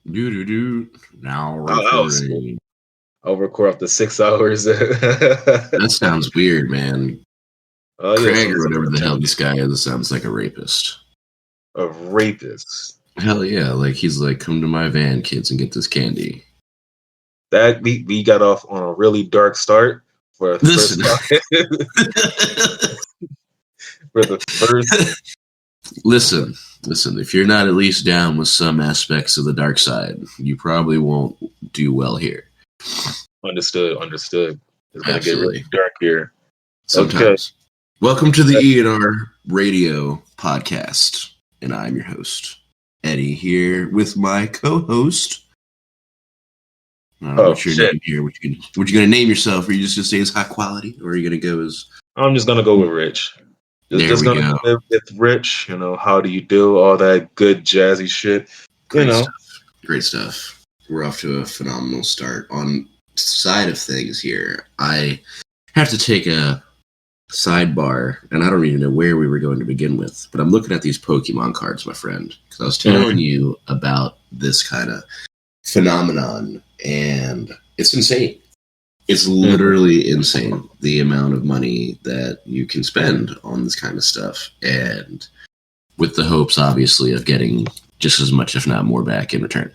Do do do. Now Oh, recording. I'll record after 6 hours. That sounds weird, man. Oh yeah, Craig so or whatever the hell this guy is sounds like a rapist. a rapist. Hell yeah, like he's like, come to my van, kids, and get this candy. That we got off on a really dark start for the Listen. for the first. Listen. If you're not at least down with some aspects of the dark side, you probably won't do well here. Understood. It's gonna Absolutely. get really dark here. Sometimes. Okay. Welcome to the Eddy and Rich Radio podcast, and I'm your host, Eddie, here with my co-host. I don't know what's your name here. What you gonna name yourself? Are you just gonna say it's high quality, or are you gonna go as? I'm just gonna go with Rich. Just gonna live with Rich. You know, how do you do all that good jazzy shit? Great stuff. We're off to a phenomenal start. On side of things here, I have to take a sidebar, and I don't even know where we were going to begin with, but I'm looking at these Pokemon cards, my friend, because I was telling you about this kind of phenomenon, and it's insane. It's literally insane, the amount of money that you can spend on this kind of stuff, and with the hopes, obviously, of getting just as much, if not more, back in return.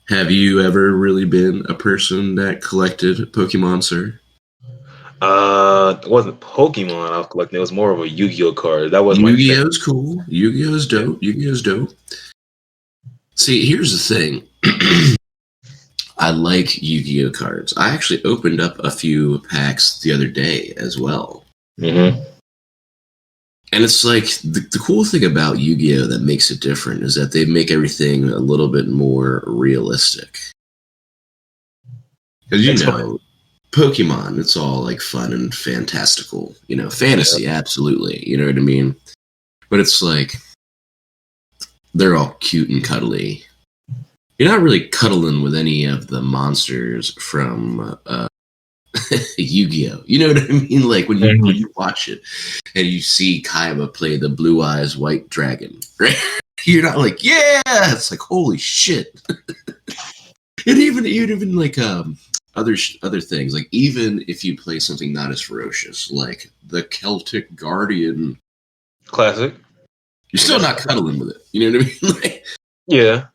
Have you ever really been a person that collected Pokemon, sir? It wasn't Pokemon I was collecting. It was more of a Yu-Gi-Oh card. That was Yu-Gi-Oh's cool. Yu-Gi-Oh's dope. Yu-Gi-Oh's dope. See, here's the thing. I like Yu-Gi-Oh cards. I actually opened up a few packs the other day as well. Mm-hmm. And it's like, the cool thing about Yu-Gi-Oh that makes it different is that they make everything a little bit more realistic. Because, Pokemon, it's all like fun and fantastical. Fantasy, absolutely. You know what I mean? But it's like, they're all cute and cuddly. You're not really cuddling with any of the monsters from Yu-Gi-Oh! You know what I mean? Like when you watch it and you see Kaiba play the Blue Eyes White Dragon, right? You're not like, yeah! It's like, holy shit. And even like other things, like even if you play something not as ferocious, like the Celtic Guardian classic, you're still not cuddling with it. You know what I mean? Like, yeah.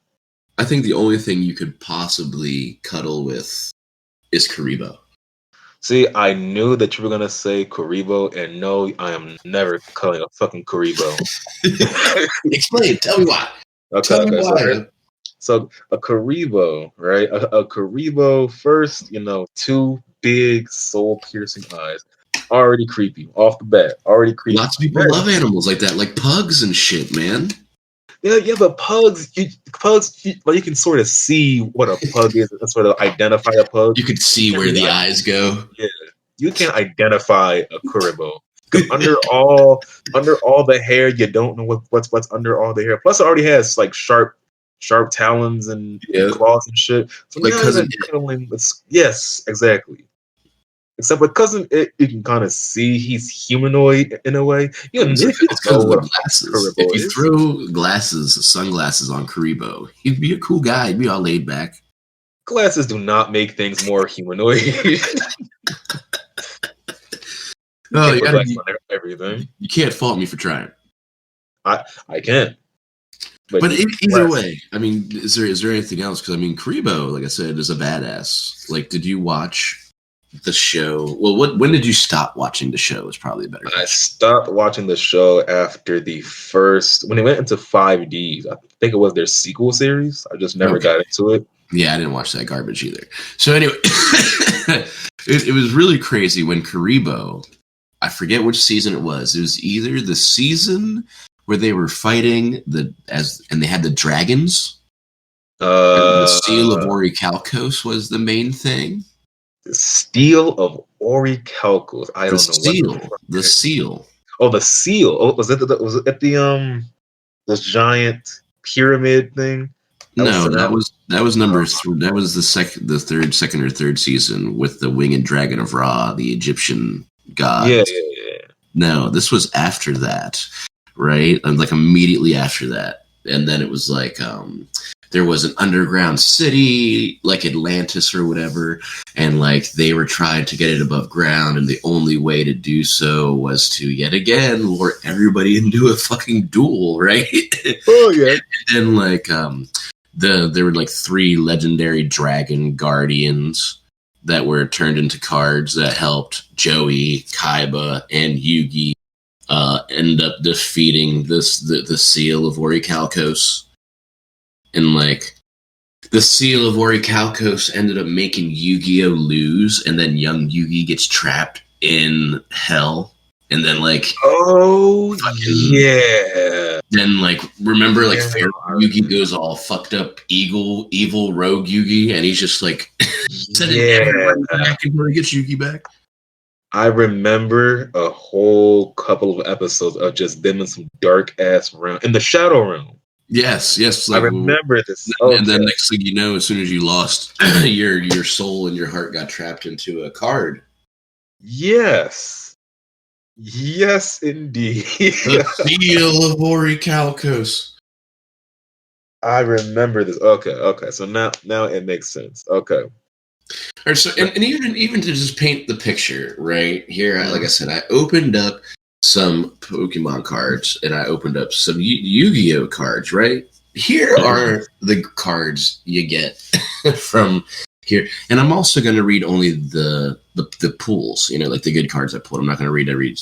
I think the only thing you could possibly cuddle with is Karibo. See, I knew that you were going to say Karibo, and no, I am never cuddling a fucking Karibo. Explain. Tell me why. Tell me why. So a Karibo, right? A Karibo, first, two big soul-piercing eyes. Already creepy. Off the bat. Already creepy. Lots of people love animals like that, like pugs and shit, man. Yeah, but pugs, you can sort of see what a pug is and sort of identify a pug. You can see where the eyes go. Yeah, you can identify a Karibo. under all the hair, you don't know what's under all the hair. Plus, it already has like sharp talons and claws and shit. So like Cousin yes, exactly. Except with Cousin It, you can kind of see he's humanoid in a way. It's because of the glasses. If you throw sunglasses on Karibo, he'd be a cool guy. He'd be all laid back. Glasses do not make things more humanoid. Everything. You can't fault me for trying. I can't. But either way, I mean, is there anything else? Because I mean, Karibo, like I said, is a badass. Like, did you watch the show? Well, when did you stop watching the show? Is probably a better question. I stopped watching the show after the first, when they went into 5D. I think it was their sequel series. I just never got into it. Yeah, I didn't watch that garbage either. So anyway, it was really crazy when Karibo, I forget which season it was. It was either the season where they were fighting and they had the dragons. The Steel of Orichalcos was the main thing. The Steel of Orichalcos. I don't know. The seal. Oh, the seal. Oh, was it the this giant pyramid thing? That was number 3. That was the second or third season with the winged dragon of Ra, the Egyptian god. Yeah. No, this was after that, right? And like immediately after that. and then it was like there was an underground city like Atlantis or whatever, and like they were trying to get it above ground, and the only way to do so was to yet again lure everybody into a fucking duel, right? Oh yeah. And then like there were like 3 legendary dragon guardians that were turned into cards that helped Joey, Kaiba, and Yugi end up defeating the Seal of Orichalcos. And like the Seal of Orichalcos ended up making Yu-Gi-Oh lose, and then young Yugi gets trapped in hell. And then like yeah. Then like remember like Yugi goes all fucked up evil rogue Yugi, and he's just like sending everybody back until he gets Yugi back. I remember a whole couple of episodes of just them in some dark ass realm in the Shadow Realm. Yes. Like, I remember this. And then next thing you know, as soon as you lost, your soul and your heart got trapped into a card. Yes, indeed. The Seal of Orichalcos. I remember this. Okay. So now it makes sense. Okay. All right. So and even to just paint the picture right here, like I said, I opened up some Pokemon cards, and I opened up some Yu-Gi-Oh cards, right? Here are the cards you get from here. And I'm also going to read only the pools, like the good cards I pulled. I'm not going to read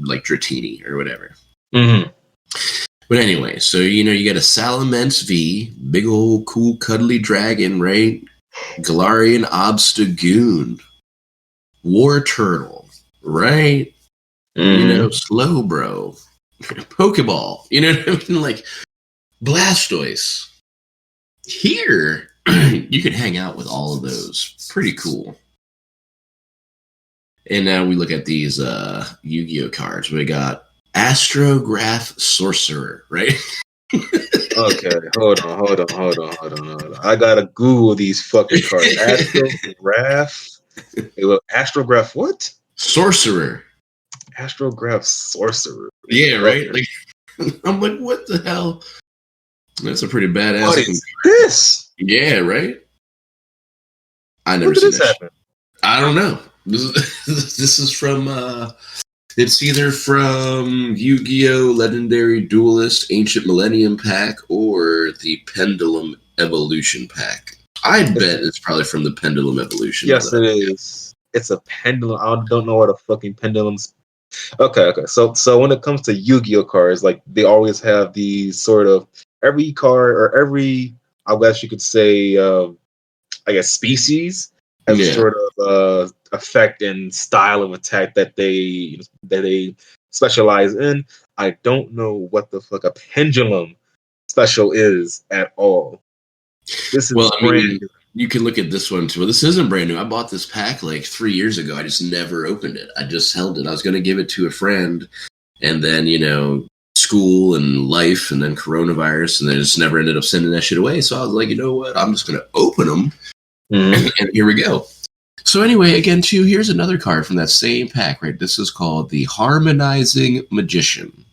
like Dratini or whatever. Mm-hmm. But anyway, so, you get a Salamence V, big old cool cuddly dragon, right? Galarian Obstagoon, War Turtle, right? Slowbro, Pokeball, you know what I mean? Like Blastoise. Here, you can hang out with all of those. Pretty cool. And now we look at these Yu-Gi-Oh cards. We got Astrograph Sorcerer, right? Okay, hold on. I gotta Google these fucking cards. Astrograph what? Sorcerer. Astrograph Sorcerer. Yeah, right? Like, I'm like, what the hell? That's a pretty badass. What is this? Yeah, right? I never seen this happen. I don't know. This is from it's either from Yu-Gi-Oh! Legendary Duelist Ancient Millennium Pack or the Pendulum Evolution Pack. I bet it's probably from the Pendulum Evolution. Yes, it is. It's a pendulum. I don't know what a fucking pendulum's. Okay. So when it comes to Yu-Gi-Oh cards, like they always have these sort of every card or every, I guess you could say, species has sort of effect and style of attack that they specialize in. I don't know what the fuck a pendulum special is at all. This is you can look at this one too. Well, this isn't brand new. I bought this pack like 3 years ago. I just never opened it. I just held it. I was going to give it to a friend, and then school and life, and then coronavirus, and they just never ended up sending that shit away. So I was like, you know what? I'm just going to open them, and here we go. So anyway, again, too, here's another card from that same pack, right? This is called the Harmonizing Magician.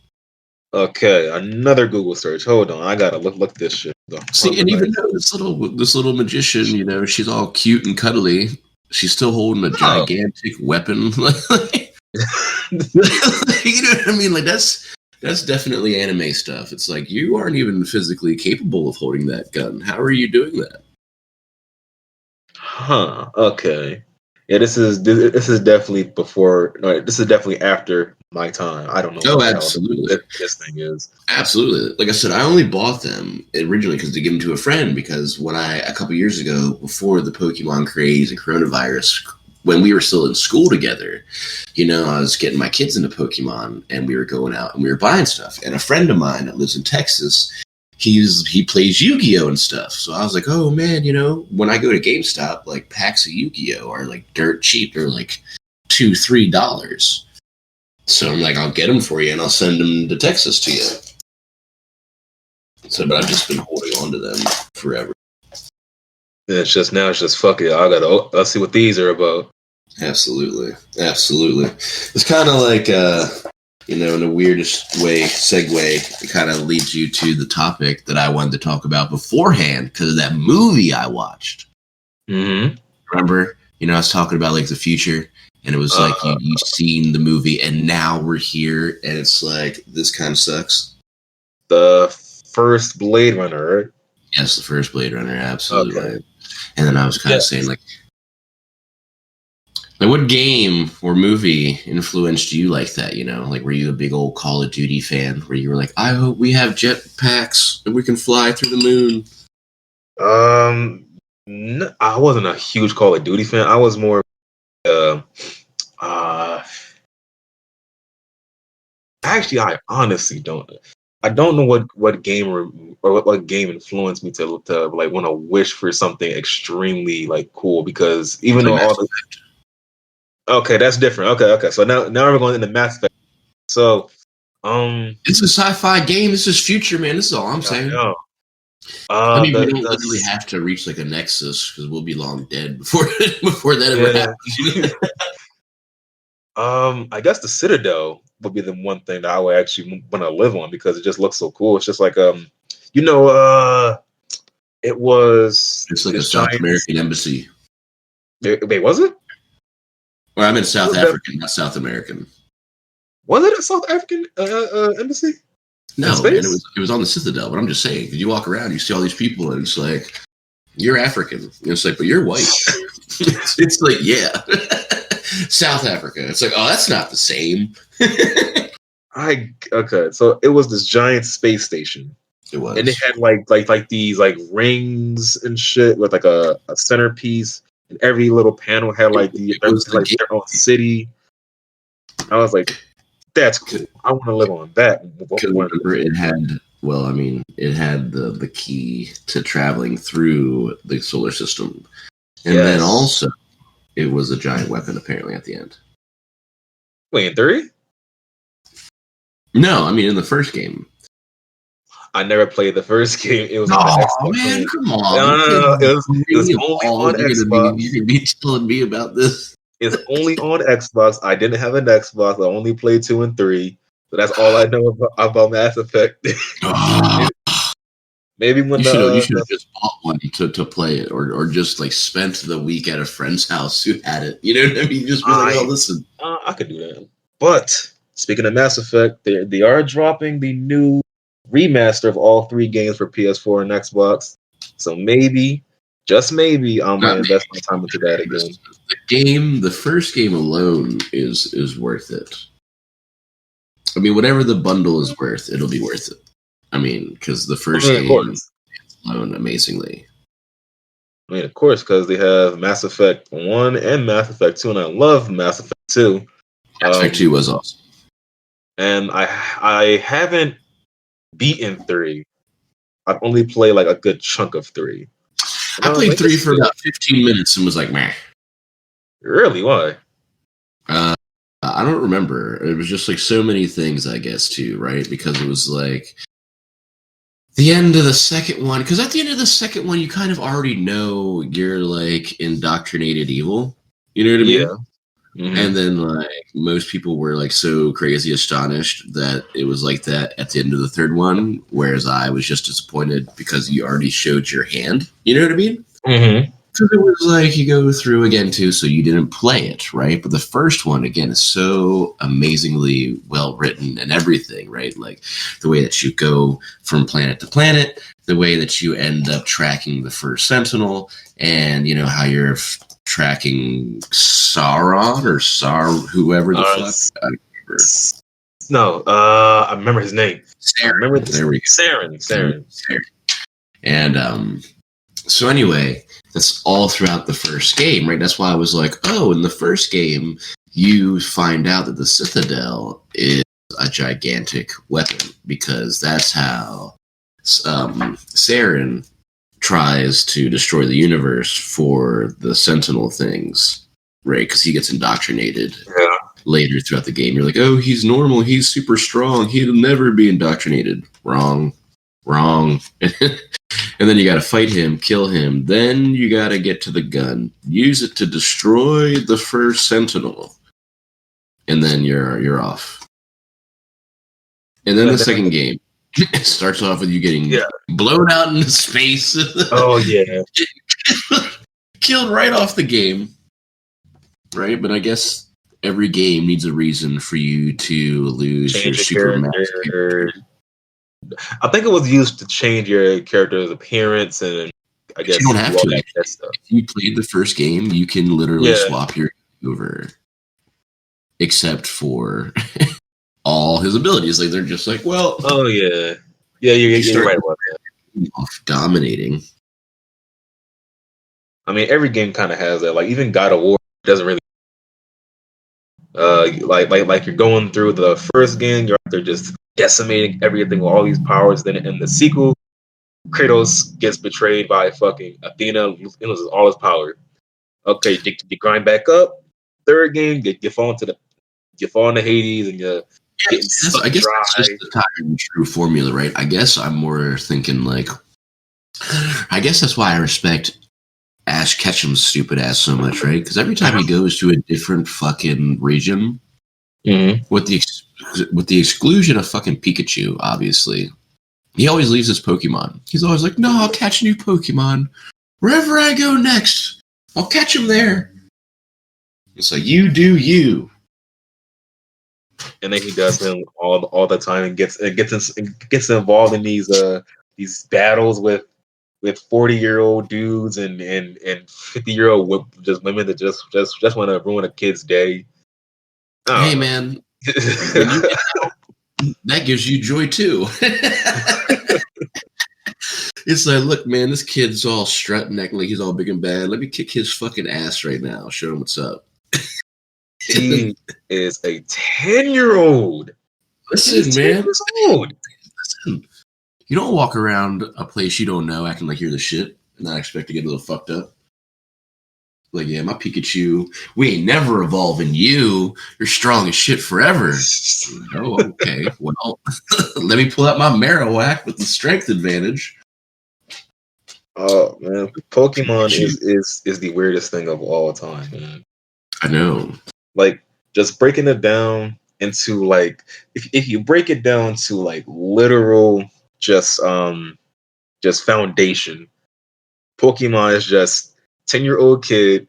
Okay, another Google search. Hold on, I gotta look this shit. See, and even though this little magician, she's all cute and cuddly, she's still holding a gigantic weapon. You know what I mean? Like that's definitely anime stuff. It's like you aren't even physically capable of holding that gun. How are you doing that? Huh. Okay. Yeah, this is definitely before. No, this is definitely after my time. I don't know. Oh, absolutely. This thing is absolutely. Like I said, I only bought them originally to give them to a friend because when a couple years ago, before the Pokemon craze and coronavirus, when we were still in school together, I was getting my kids into Pokemon, and we were going out and we were buying stuff. And a friend of mine that lives in Texas, he plays Yu-Gi-Oh! And stuff. So I was like, oh man, when I go to GameStop, like packs of Yu-Gi-Oh! Are like dirt cheap. They're like $2-3. So I'm like, I'll get them for you and I'll send them to Texas to you. So, but I've just been holding on to them forever. It's just fuck it. Let's see what these are about. Absolutely. It's kind of like in the weirdest way, segue, it kind of leads you to the topic that I wanted to talk about beforehand because of that movie I watched. Mm-hmm. Remember, I was talking about like the future, and it was like you've seen the movie, and now we're here, and it's like this kind of sucks. The first Blade Runner, right? Yes, the first Blade Runner, absolutely. Okay. And then I was kind of saying like, what game or movie influenced you like that? Like, were you a big old Call of Duty fan where you were like, I hope we have jetpacks and we can fly through the moon? No, I wasn't a huge Call of Duty fan. I was more, actually, I honestly don't. I don't know what game or what game influenced me to like want to wish for something extremely like cool, because even though all the okay, that's different. Okay. So now we're going into Mass Effect. So, it's a sci-fi game. This is future, man. This is all I'm saying. I mean, we don't literally have to reach like a nexus because we'll be long dead before that ever happens. I guess the Citadel would be the one thing that I would actually want to live on because it just looks so cool. It's just like it was. It's like a South American embassy. Wait, was it? Well, I meant South African, not South American. Was it a South African embassy? No, man, it was on the Citadel. But I'm just saying, because you walk around, you see all these people, and it's like, you're African. And it's like, but you're white. It's like, yeah, South Africa. It's like, oh, that's not the same. Okay, so it was this giant space station. It was, and it had like these like rings and shit with like a centerpiece, and every little panel had like their own city. I was like, that's cool. I want to live on that. It had the key to traveling through the solar system. And then also, it was a giant weapon, apparently, at the end. Wait, in 3? No, I mean, in the first game. I never played the first game. It was on the Xbox. Man, come on. No. It was only on Xbox. You're going to be telling me about this. It's only on Xbox. I didn't have an Xbox. I only played 2 and 3. So that's all I know about Mass Effect. Maybe when you should have just bought one to play it, or just like spent the week at a friend's house who had it. You know what I mean? Just be like, oh, listen. I could do that. But speaking of Mass Effect, they are dropping the new remaster of all 3 games for PS4 and Xbox. So maybe, just maybe, I'm gonna invest my time into that again. The first game alone is worth it. I mean, whatever the bundle is worth, it'll be worth it. I mean, because the first game is alone amazingly. I mean, of course, because they have Mass Effect 1 and Mass Effect 2, and I love Mass Effect 2. Mass Effect 2 was awesome. And I haven't beaten 3. I've only played like a good chunk of 3. I played 3 for about 15 minutes and was like, meh. Really? Why? I don't remember. It was just like so many things, I guess, too, right? Because it was like the end of the second one. Because at the end of the second one, you kind of already know you're like indoctrinated evil. You know what I mean? Yeah. Mm-hmm. And then like most people were like so crazy astonished that it was like that at the end of the third one, whereas I was just disappointed because you already showed your hand. You know what I mean? Mm-hmm. Because it was like you go through again too, so you didn't play it, right? But the first one again is so amazingly well written and everything, right? Like the way that you go from planet to planet, the way that you end up tracking the first Sentinel, and you know how you're tracking Sauron or whoever the fuck. I remember. No, I remember his name. Saren. There we go. Saren. And so anyway, that's all throughout the first game, right? That's why I was like, oh, in the first game, you find out that the Citadel is a gigantic weapon, because that's how Saren tries to destroy the universe for the Sentinel things, right? Because he gets indoctrinated later throughout the game. You're like, oh, he's normal, he's super strong, he'll never be indoctrinated. Wrong. And then you got to fight him, kill him. Then you got to get to the gun, use it to destroy the first Sentinel, and then you're off. And then the second game starts off with you getting blown out into space. Oh, yeah. Killed right off the game. Right? But I guess every game needs a reason for you to lose your super character. I think it was used to change your character's appearance, and I guess you don't have to. That stuff. If you played the first game, you can literally swap your over, except for all his abilities. Like they're just like, well, oh yeah, you're right about that. Off dominating. I mean, every game kind of has that. Like even God of War doesn't really. Like you're going through the first game, you're out there just decimating everything with all these powers. Then in the sequel, Kratos gets betrayed by fucking Athena, loses all his power. Okay, you grind back up. Third game, you fall into Hades, and you're getting I guess that's just the kind of true formula, right? I guess I'm more thinking like, I guess that's why I respect Ash Ketchum's stupid ass so much, right? Because every time he goes to a different fucking region, with the exclusion of fucking Pikachu, obviously, he always leaves his Pokemon. He's always like, no, I'll catch a new Pokemon. Wherever I go next, I'll catch him there. It's like, you do you. And then he does them all the time and gets involved in these battles with 40-year-old dudes and 50-year-old just women that just want to ruin a kid's day. Hey man, that gives you joy too. It's like, look, man, this kid's all strutting, acting like he's all big and bad. Let me kick his fucking ass right now. Show him what's up. He is a 10-year-old. Listen, man. Old. Listen, you don't walk around a place you don't know acting like you're the shit and not expect to get a little fucked up. Like, yeah, my Pikachu, we ain't never evolving you. You're strong as shit forever. Oh, okay. Well, let me pull out my Marowak with the strength advantage. Oh man, Pokemon is the weirdest thing of all time, man. I know. Like, just breaking it down into like, if you break it down to like literal just foundation, Pokemon is just 10-year-old kid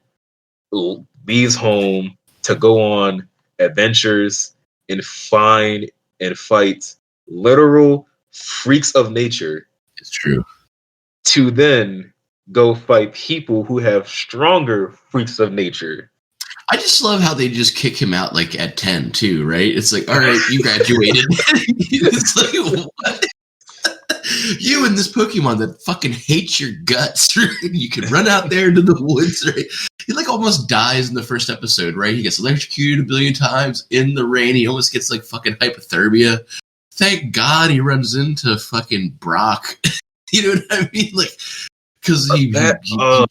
who leaves home to go on adventures and find and fight literal freaks of nature. It's true. To then go fight people who have stronger freaks of nature. I just love how they just kick him out like at 10 too, right? It's like, all right, you graduated. It's like, what? You and this Pokemon that fucking hates your guts. Right? You can run out there into the woods, right? He like almost dies in the first episode, right? He gets electrocuted a billion times in the rain. He almost gets like fucking hypothermia. Thank God he runs into fucking Brock. You know what I mean? Like, because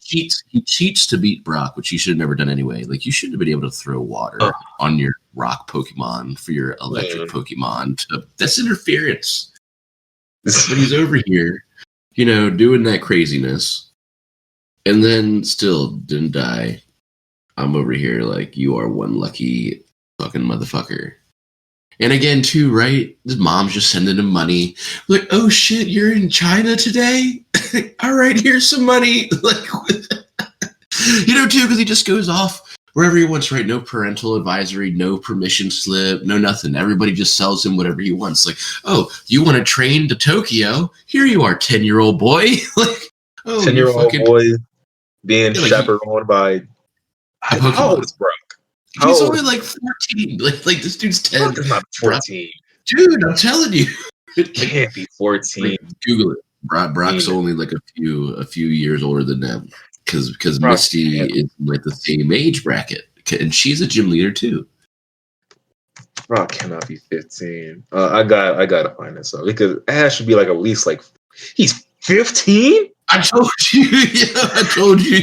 he cheats to beat Brock, which he should have never done anyway. Like, you shouldn't have been able to throw water on your rock Pokemon for your electric Pokemon. That's interference. But he's over here, you know, doing that craziness, and then still didn't die. I'm over here like, you are one lucky fucking motherfucker. And again, too, right? His mom's just sending him money. Like, oh shit, you're in China today? All right, here's some money. Like, you know, too, because he just goes off wherever he wants, right? No parental advisory, no permission slip, no nothing. Everybody just sells him whatever he wants. Like, oh, you want to train to Tokyo? Here you are, 10-year-old boy. Like, oh, 10-year-old boy being chaperoned by how old is Brock? He's only like 14. Like this dude's 10. Brock is not 14. Dude, I'm telling you. It can't be 14. Google it. Brock's only like a few years older than them. Because Misty is like the same age bracket. And she's a gym leader too. Brock cannot be 15. I gotta find this out. Because Ash should be like at least like, he's 15? I told you. Yeah, I told you.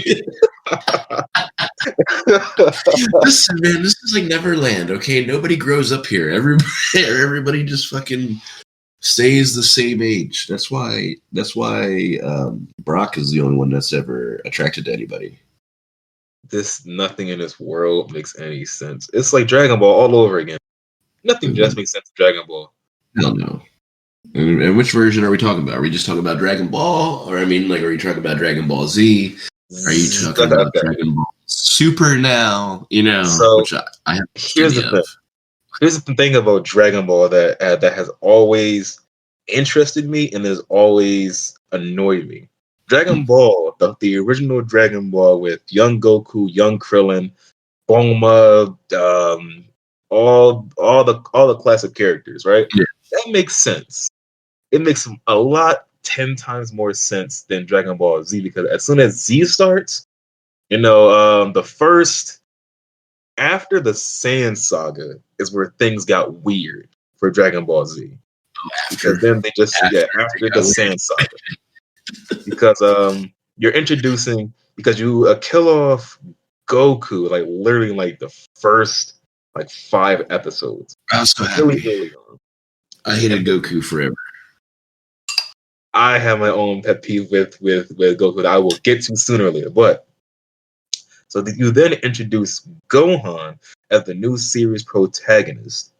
Listen, man, this is like Neverland, okay? Nobody grows up here. Everybody just fucking stays the same age. That's why Brock is the only one that's ever attracted to anybody. Nothing in this world makes any sense. It's like Dragon Ball all over again. Nothing just makes sense to Dragon Ball. Hell no. And which version are we talking about? Are we just talking about Dragon Ball? Or, I mean, like, are you talking about Dragon Ball Z? Are you talking about Dragon Ball Super now? You know, so which I have here's the thing. Here's the thing about Dragon Ball that has always interested me and has always annoyed me. Dragon Ball, the original Dragon Ball with young Goku, young Krillin, Bulma, all the classic characters, right? Yeah. That makes sense. It makes 10 times more sense than Dragon Ball Z, because as soon as Z starts, the first after the Saiyan saga is where things got weird for Dragon Ball Z. Because then they just after the Saiyan saga. Because you're introducing, because you kill off Goku like literally like the first like 5 episodes. I was so really happy. early on. I hated Goku forever. I have my own pet peeve with Goku that I will get to sooner or later. But so you then introduce Gohan as the new series protagonist.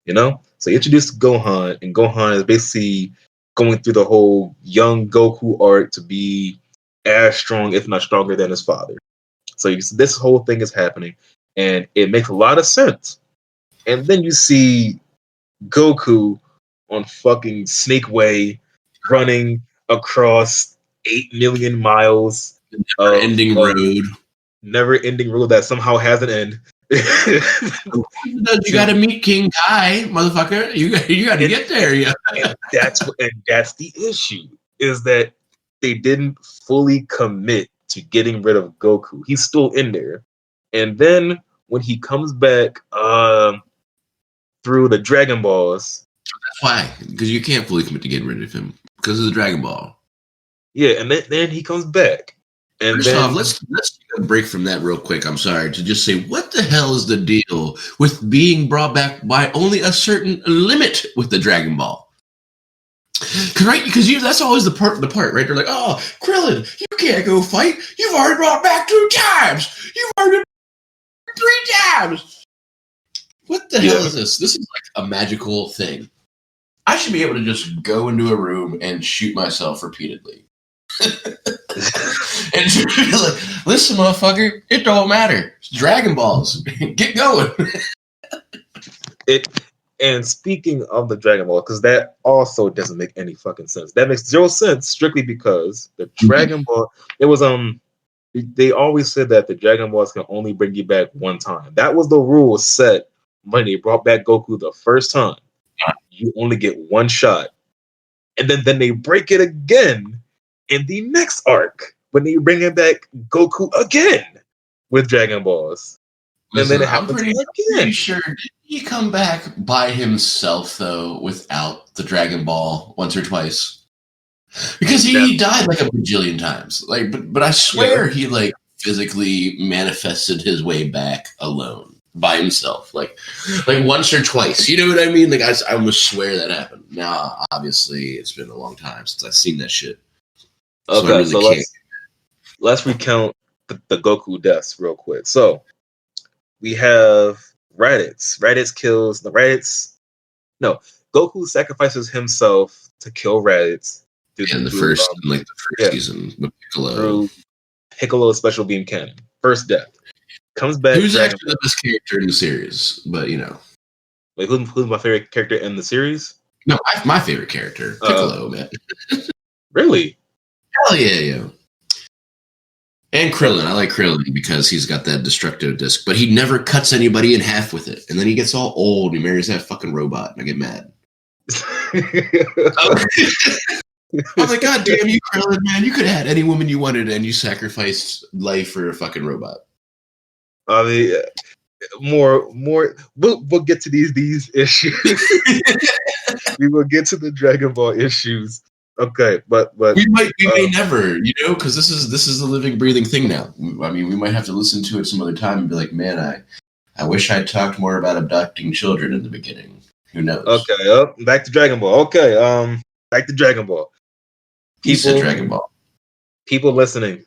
So you introduce Gohan, and Gohan is basically going through the whole young Goku arc to be as strong, if not stronger, than his father. So this whole thing is happening, and it makes a lot of sense. And then you see Goku on fucking Snake Way running across 8 million miles Never-ending road. Never-ending road that somehow has an end. You got to meet King Kai, motherfucker. You got to get there. Yeah. And that's the issue, is that they didn't fully commit to getting rid of Goku. He's still in there. And then when he comes back through the Dragon Balls. That's why. Because you can't fully commit to getting rid of him. Because of the Dragon Ball. Yeah, and then he comes back. And First off, let's take a break from that real quick. I'm sorry to just say, what the hell is the deal with being brought back by only a certain limit with the Dragon Ball? Right? Because that's always the part, right? They're like, oh, Krillin, you can't go fight. You've already brought back 2 times. You've already 3 times. What the hell is this? This is like a magical thing. I should be able to just go into a room and shoot myself repeatedly. And be like, listen, motherfucker, it don't matter. It's Dragon Balls. Get going. And speaking of the Dragon Ball, because that also doesn't make any fucking sense. That makes 0 sense strictly because the Dragon Ball, it was they always said that the Dragon Balls can only bring you back 1 time. That was the rule set when they brought back Goku the first time. You only get 1 shot. And then they break it again in the next arc when they bring back Goku again with Dragon Balls. Listen, and then I'm pretty sure, did he come back by himself, though, without the Dragon Ball once or twice? Because he died like a bajillion times. But I swear he like physically manifested his way back alone by himself, like once or twice. You know what I mean? Like I almost swear that happened. Now, obviously, it's been a long time since I've seen that shit. Okay, so let's recount the Goku deaths real quick. So we have Raditz kills the Raditz. No, Goku sacrifices himself to kill Raditz. In the first season with Piccolo. Through Piccolo's special beam cannon. First death. Comes back. Who's actually the best character in the series? But Wait, who's my favorite character in the series? No, my favorite character, Piccolo, man. Really? Hell yeah. And Krillin. I like Krillin because he's got that destructive disc, but he never cuts anybody in half with it. And then he gets all old. He marries that fucking robot, and I get mad. I'm like, God damn you, Krillin, man. You could have had any woman you wanted, and you sacrificed life for a fucking robot. I mean, more. We'll get to these issues. We will get to the Dragon Ball issues. Okay, but we may never, because this is a living, breathing thing now. I mean, we might have to listen to it some other time and be like, man, I wish I'd talked more about abducting children in the beginning. Who knows? Okay, back to Dragon Ball. Okay, back to Dragon Ball. Dragon Ball. People listening,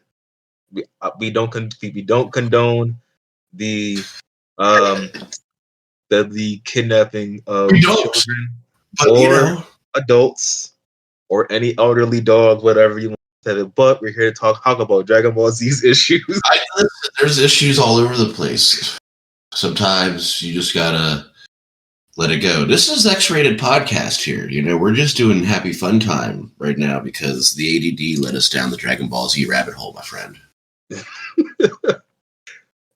we don't condone the kidnapping of children. But, or adults, or any elderly dog, whatever you want to have it. But we're here to talk about Dragon Ball Z's issues. There's issues all over the place. Sometimes you just gotta let it go. This is X-rated podcast here. We're just doing happy fun time right now because the ADD led us down the Dragon Ball Z rabbit hole, my friend.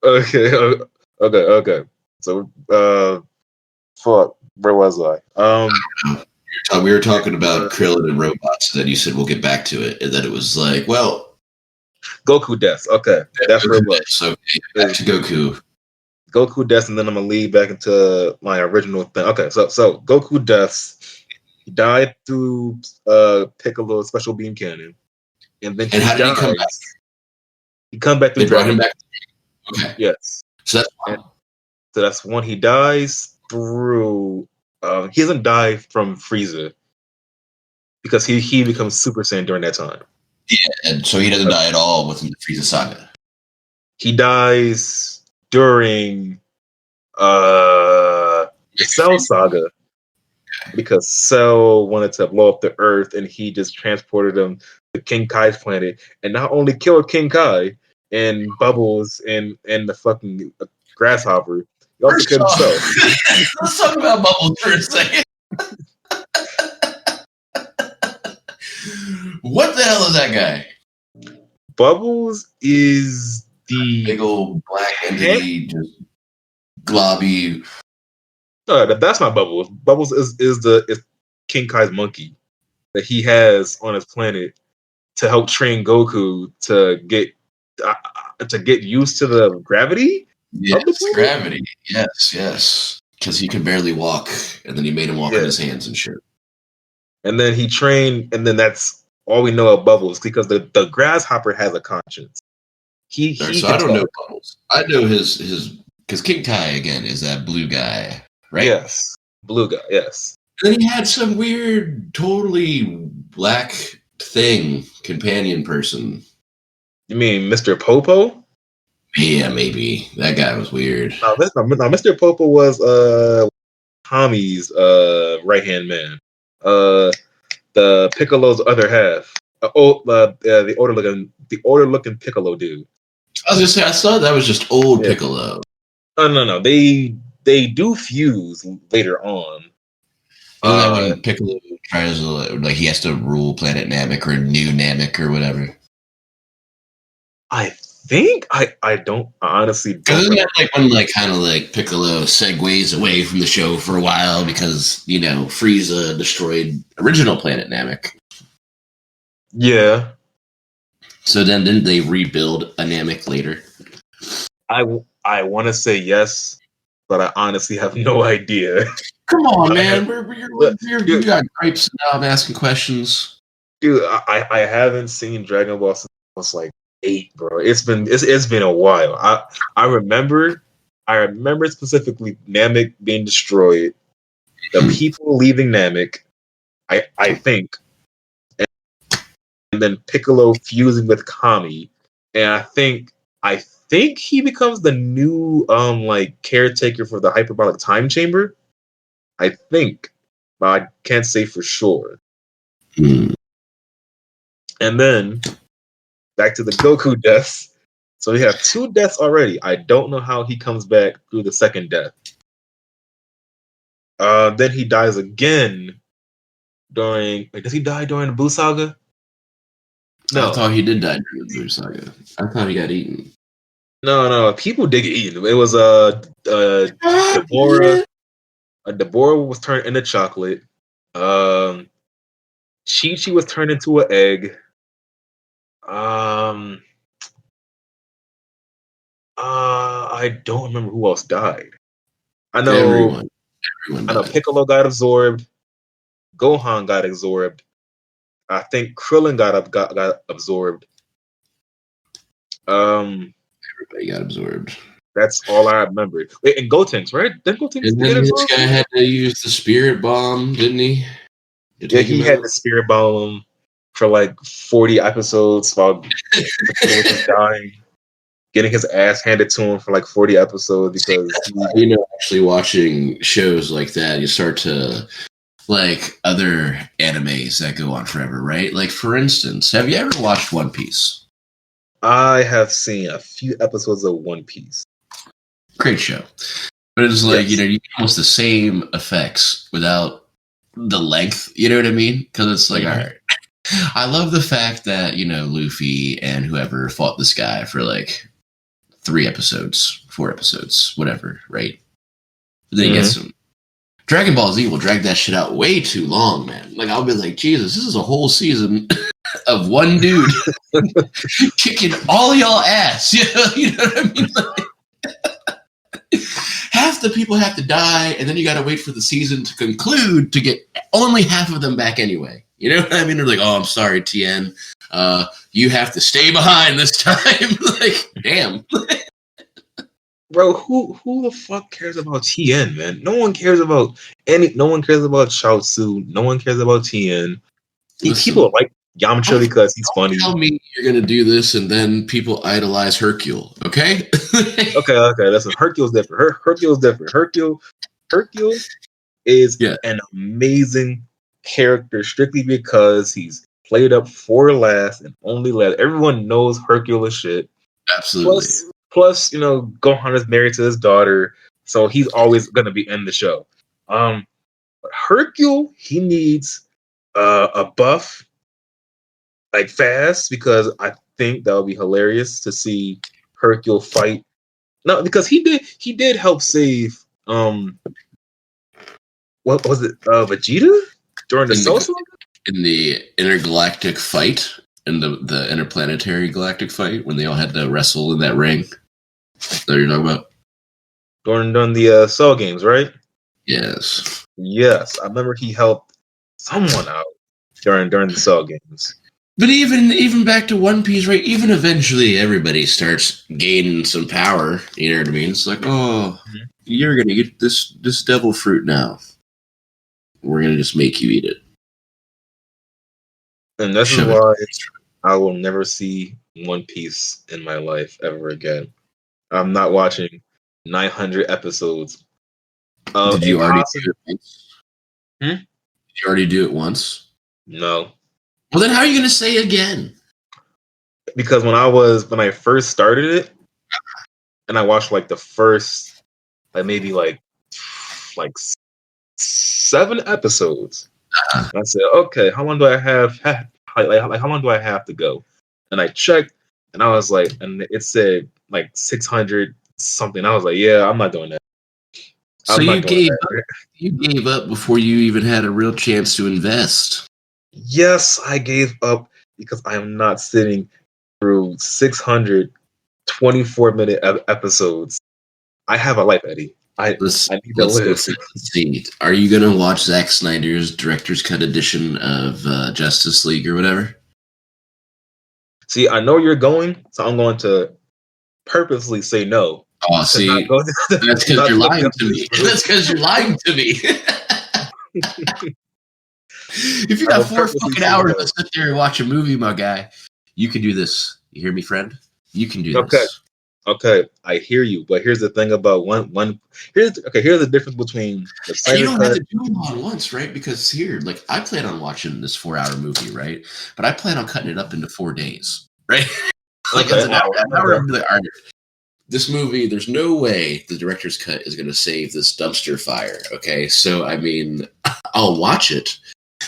Okay. So, fuck. Where was I? We were talking about Krillin and robots, and then you said we'll get back to it, and then it was like, well, Goku deaths. Okay, that's where it was. So back to Goku. Goku deaths, and then I'm gonna lead back into my original thing. Okay, so Goku deaths. He died through Piccolo's special beam cannon, and then how did he come back? He come back through. They brought him back. Okay. Yes. So that's when he dies through. He doesn't die from Frieza because he becomes Super Saiyan during that time. Yeah, and so he doesn't die at all within the Frieza saga. He dies during the Cell saga because Cell wanted to blow up the Earth, and he just transported him to King Kai's planet, and not only killed King Kai and Bubbles and the fucking grasshopper. He also killed himself. Let's talk about Bubbles for a second. What the hell is that guy? Bubbles is the big old black entity, just globby. That's not Bubbles. Bubbles is King Kai's monkey that he has on his planet to help train Goku to get used to the gravity. Yes, gravity. Yes. Because he could barely walk, and then he made him walk on his hands and shit. And then he trained, and then that's all we know of Bubbles, because the grasshopper has a conscience. So I don't know Bubbles. I know his because King Kai again is that blue guy, right? Yes, blue guy. Yes. And then he had some weird, totally black companion person. You mean Mr. Popo? Yeah, maybe. That guy was weird. No, Mr. Popo was Tommy's right-hand man. The Piccolo's other half. The older looking Piccolo dude. I was gonna say, I thought that was just old Piccolo. No. They do fuse later on. Isn't that when Piccolo tries to, he has to rule Planet Namek or New Namek or whatever? I think I don't honestly. Isn't that when Piccolo segues away from the show for a while because Frieza destroyed original Planet Namek? Yeah. So then didn't they rebuild a Namek later? I want to say yes, but I honestly have no idea. Come on, man. You got gripes now. I'm asking questions. Dude, I haven't seen Dragon Ball since I was like 8, bro. It's been a while. I remember specifically Namek being destroyed, the people leaving Namek, I think, and then Piccolo fusing with Kami, and I think he becomes the new caretaker for the hyperbolic time chamber. I think, but I can't say for sure. And then back to the Goku deaths. So we have 2 deaths already. I don't know how he comes back through the second death. Then he dies again does he die during the Buu Saga? No. I thought he did die during the Buu Saga. I thought he got eaten. No. People did get eaten. It was Deborah. Deborah was turned into chocolate. Chi-Chi was turned into an egg. I don't remember who else died. I know everyone died. I know Piccolo got absorbed. Gohan got absorbed. I think Krillin got absorbed. Everybody got absorbed. That's all I remembered. Wait, and Gotenks, right? Didn't Gotenks and then this guy had to use the spirit bomb, didn't he? Yeah, he had the spirit bomb for like 40 episodes while was dying, getting his ass handed to him for like 40 episodes because actually watching shows like that, you start to like other animes that go on forever, right? Like, for instance, have you ever watched One Piece? I have seen a few episodes of One Piece. Great show. But it's like, you get almost the same effects without the length, you know what I mean? Because it's like, all right. I love the fact that, Luffy and whoever fought this guy for like 3 episodes, 4 episodes, whatever, right? But then he gets some. Dragon Ball Z will drag that shit out way too long, man. Like, I'll be like, Jesus, this is a whole season of one dude kicking all y'all ass. You know what I mean? Like, half the people have to die, and then you got to wait for the season to conclude to get only half of them back anyway. You know what I mean? They're like, oh, I'm sorry, Tien. You have to stay behind this time. Like, damn. Bro, who the fuck cares about Tien, man? No one cares about no one cares about Chaozu. No one cares about Tien. People like Yamcha because he's funny. Tell me you're gonna do this and then people idolize Hercule, okay? okay. Listen, Hercule's different. Hercule's different. Hercule is an amazing character strictly because he's played up for last and only last. Everyone knows Hercule is shit. Absolutely. Plus, Gohan is married to his daughter, so he's always gonna be in the show. But Hercule, he needs a buff like fast because I think that would be hilarious to see Hercule fight. No, because he did help save what was it, Vegeta during the Cell Saga? In the intergalactic fight, in the interplanetary galactic fight, when they all had to wrestle in that ring. That you're talking about? During the Cell games, right? Yes. Yes, I remember he helped someone out during the Cell games. But even back to One Piece, right? Even eventually, everybody starts gaining some power. You know what I mean? It's like, you're gonna get this devil fruit now. We're gonna just make you eat it. And this is why I will never see One Piece in my life ever again. I'm not watching 900 episodes. Did you already do it once? Did you already do it once? No. Well, then how are you going to say again? Because when I first started it, and I watched like the first, maybe like 7 episodes, and I said, okay, how long do I have? Like how long do I have to go? And I checked, and I was like, and it said like 600 something. I was like, yeah, I'm not doing that. So you gave up before you even had a real chance to invest. Yes, I gave up because I am not sitting through 600 24-minute episodes. I have a life, Eddie. I need to live. See, are you going to watch Zack Snyder's director's cut edition of Justice League or whatever? See, I know you're going, so I'm going to purposely say no. Oh, see, that's because you're lying to me. That's because you're lying to me. If you got 4 fucking hours to sit there and watch a movie, my guy, you can do this. You hear me, friend? You can do this. Okay, I hear you, but here's the thing about here's the difference between the Snyder you don't cut. have to do them all at once, right? Because here, like, I plan on watching this 4-hour movie, right? But I plan on cutting it up into 4 days, right? Like, it's an hour. This movie, there's no way the director's cut is going to save this dumpster fire, okay? So, I mean, I'll watch it,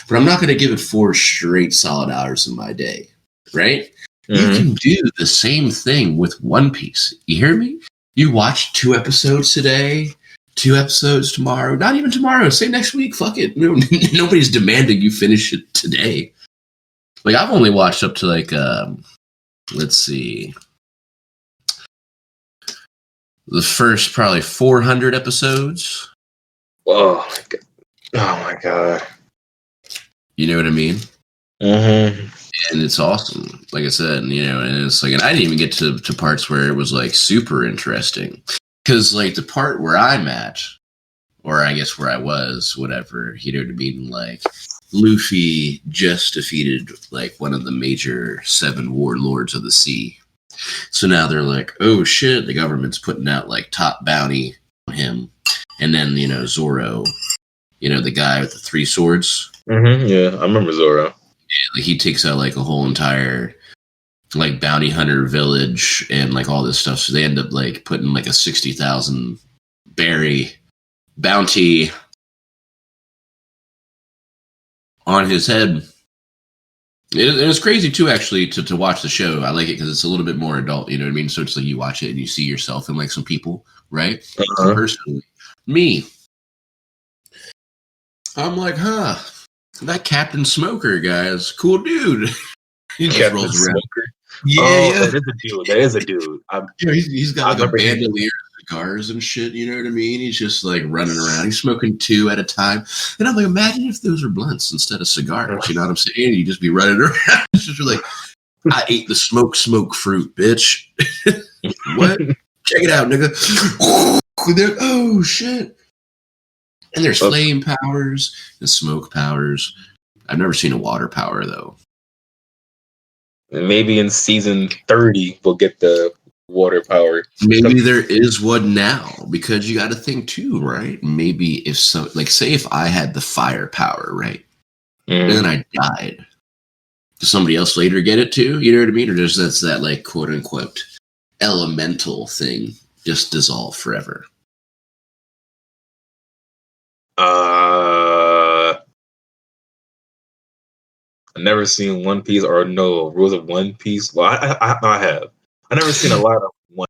but I'm not going to give it 4 straight solid hours of my day, right? Mm-hmm. You can do the same thing with One Piece. You hear me? You watch 2 episodes today, 2 episodes tomorrow, not even tomorrow, say next week, fuck it. Nobody's demanding you finish it today. Like, I've only watched up to, like, let's see, the first probably 400 episodes. Oh my god. You know what I mean? Mm-hmm. And it's awesome. Like I said, and it's like, and I didn't even get to parts where it was like super interesting. Because like the part where I'm at, or I guess where I was, whatever, you know what I mean? Like, Luffy just defeated like one of the major 7 warlords of the sea. So now they're like, oh shit, the government's putting out like top bounty on him. And then, Zoro, You know, the guy with the 3 swords. Mm-hmm, yeah, I remember Zoro. Yeah, like he takes out like a whole entire like bounty hunter village and like all this stuff. So they end up like putting like a 60,000 berry bounty on his head. It's crazy too, actually, to watch the show. I like it because it's a little bit more adult. You know what I mean? So it's like you watch it and you see yourself in like some people, right? Uh-huh. Personally, me, I'm like, that Captain Smoker guy is a cool dude. He just Captain rolls around. Smoker. Yeah. That is a dude. He's got like a bandolier of cigars and shit. You know what I mean? He's just like running around. He's smoking 2 at a time. And I'm like, imagine if those were blunts instead of cigars. You know what I'm saying? You just be running around. It's just like, I ate the smoke fruit, bitch. What? Check it out, nigga. Oh shit. And there's flame powers and smoke powers. I've never seen a water power though. Maybe in season 30 we'll get the water power. Maybe there is one now, because you got to think too, right? Maybe if so, like say if I had the fire power, right, and then I died, does somebody else later get it too? You know what I mean? Or does that like quote unquote elemental thing just dissolve forever? I've never seen One Piece or no rules of One Piece. Well, I have. I've never seen a lot of One.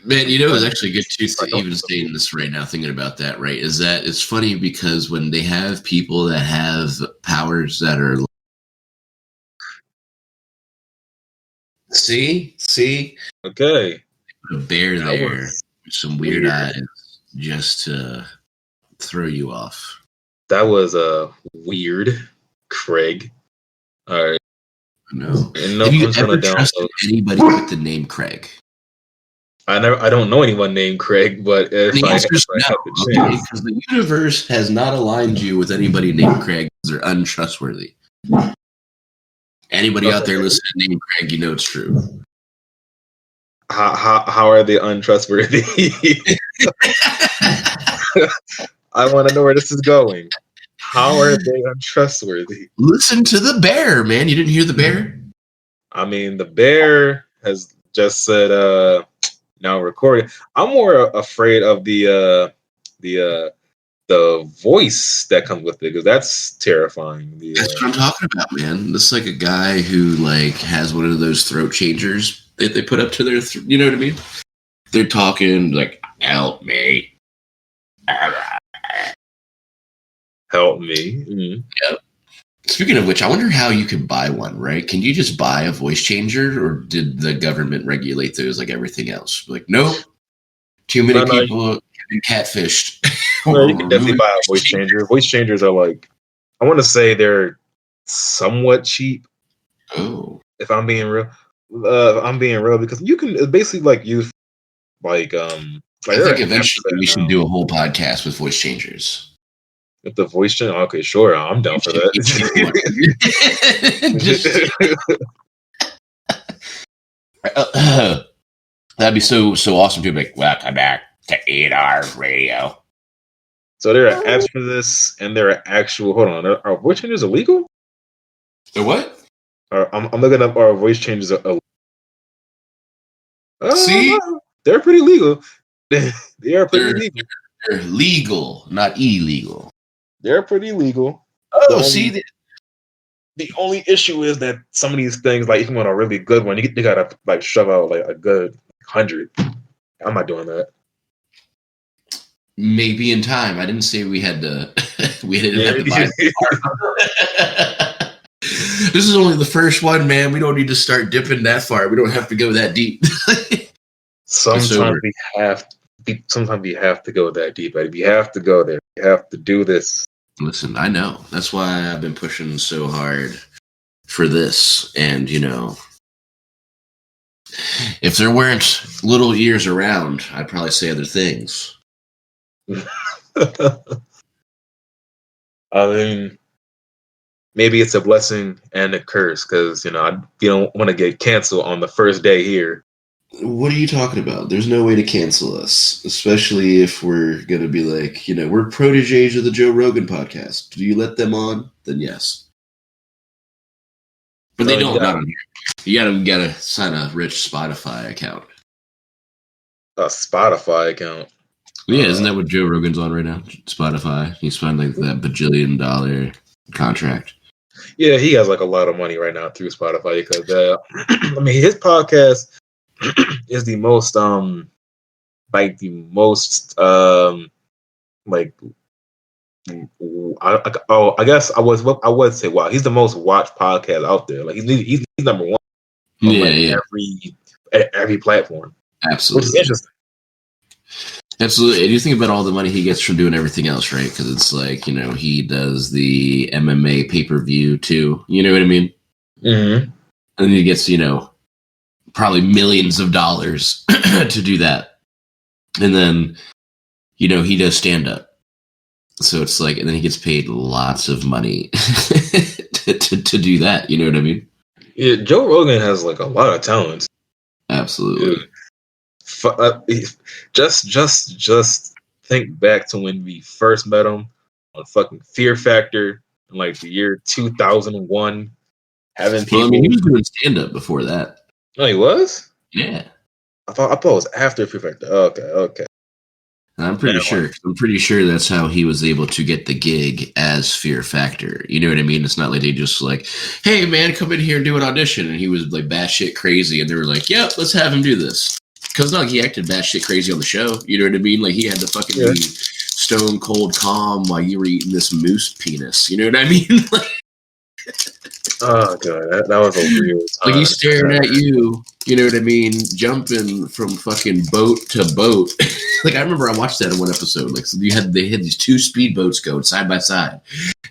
Man, you know, it's actually good too to even saying this right now, thinking about that, right? Is that it's funny because when they have people that have powers that are see, okay, a bear there, some weird eyes, just to throw you off. That was weird, Craig. All right. No. Have you ever trusted anybody with the name Craig? I don't know anyone named Craig, but if I have the chance, because the universe has not aligned you with anybody named Craig because they're untrustworthy. Anybody out there listening named Craig, you know it's true. How are they untrustworthy? I want to know where this is going. How are they untrustworthy? Listen to the bear, man. You didn't hear the bear? I mean, the bear has just said, now recording. I'm more afraid of the voice that comes with it, because that's terrifying. That's what I'm talking about, man. This is like a guy who like has one of those throat changers that they put up to their, you know what I mean? They're talking like, help me. Help me. Mm-hmm. Yep. Speaking of which, I wonder how you could buy one, right? Can you just buy a voice changer, or did the government regulate those like everything else? Like, nope. Too many people have been catfished. No, you can definitely buy a voice changer. Voice changers are like, I want to say they're somewhat cheap. Oh. If I'm being real. I'm being real, because you can basically like use like I think eventually we should do a whole podcast with voice changers. With the voice changer, okay, sure, I'm down for that. That'd be so awesome to be like, welcome back to Eddy and Radio. So there are apps for this, and there are actual. Hold on, are voice changers illegal? The what? I'm looking up. Our voice changes are. See, they're pretty legal. They are pretty legal. They're legal, not illegal. They're pretty legal. Oh, the only issue is that some of these things, like if you want a really good one, you gotta like shove out like a good 100. I'm not doing that. Maybe in time. I didn't say we had to. We didn't have to buy. This is only the first one, man. We don't need to start dipping that far. We don't have to go that deep. Sometimes we have to go that deep. We have to go there. We have to do this. Listen, I know. That's why I've been pushing so hard for this. And, you know, if there weren't little ears around, I'd probably say other things. I mean, maybe it's a blessing and a curse, because, you know, you don't want to get canceled on the first day here. What are you talking about? There's no way to cancel us, especially if we're going to be like, we're proteges of the Joe Rogan podcast. Do you let them on? Then yes. But they don't, not on here. You gotta sign a rich Spotify account. A Spotify account? Yeah, isn't that what Joe Rogan's on right now? Spotify. He's signed like that $1 contract. Yeah, he has like a lot of money right now through Spotify because his podcast is the most I guess I would say wow, he's the most watched podcast out there. Like he's number one on every platform. Absolutely. Which is interesting. Absolutely. And you think about all the money he gets from doing everything else, right? Because it's like, he does the MMA pay-per-view too. You know what I mean? Mm-hmm. And then he gets, probably millions of dollars to do that. And then, he does stand-up. So it's like, and then he gets paid lots of money to do that. You know what I mean? Yeah, Joe Rogan has like a lot of talent. Absolutely. Dude. Just think back to when we first met him on fucking Fear Factor in like the year 2001. Having people. Well, he was doing stand up before that. Oh, he was? Yeah. I thought it was after Fear Factor. Okay. I'm pretty sure that's how he was able to get the gig as Fear Factor. You know what I mean? It's not like they just like, hey man, come in here and do an audition, and he was like batshit crazy, and they were like, yep, let's have him do this. Because he acted batshit crazy on the show. You know what I mean? Like he had to fucking be stone cold calm while you were eating this moose penis. You know what I mean? Oh god, that was a weird time. Like he's staring at you. You know what I mean? Jumping from fucking boat to boat. Like I remember I watched that in one episode. Like so they had these two speedboats going side by side,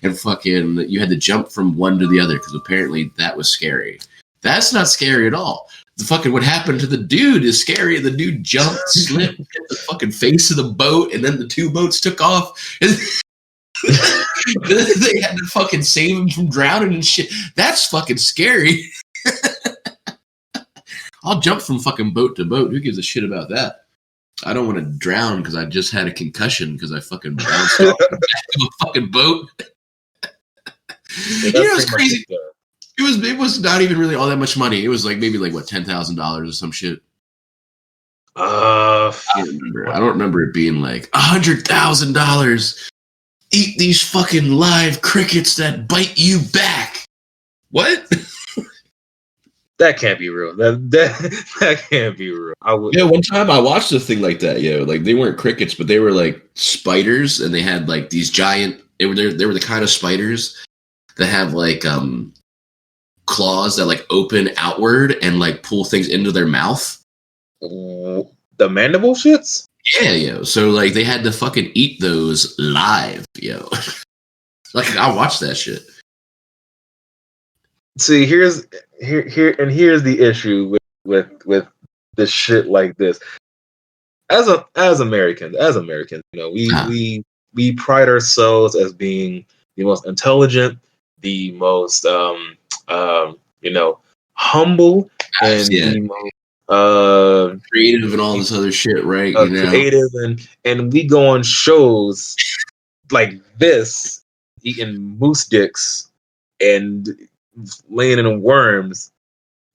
and fucking you had to jump from one to the other because apparently that was scary. That's not scary at all. The fucking what happened to the dude is scary. The dude jumped, slipped, hit the fucking face of the boat, and then the two boats took off. And they had to fucking save him from drowning and shit. That's fucking scary. I'll jump from fucking boat to boat. Who gives a shit about that? I don't want to drown because I just had a concussion because I fucking bounced off the back of a fucking boat. It's crazy. It was not even really all that much money. It was like maybe like what $10,000 or some shit. I don't remember it being like $100,000. Eat these fucking live crickets that bite you back. What? That can't be real. That can't be real. One time I watched a thing like that. Like they weren't crickets, but they were like spiders, and they had like these giant. They were the kind of spiders that have like claws that like open outward and like pull things into their mouth. The mandible shits? Yeah. So like they had to fucking eat those live, Like I watched that shit. See, here's the issue with this shit like this. As Americans, we pride ourselves as being the most intelligent, the most humble, and the most creative and all this other shit, right? Creative, and we go on shows like this, eating moose dicks and laying in worms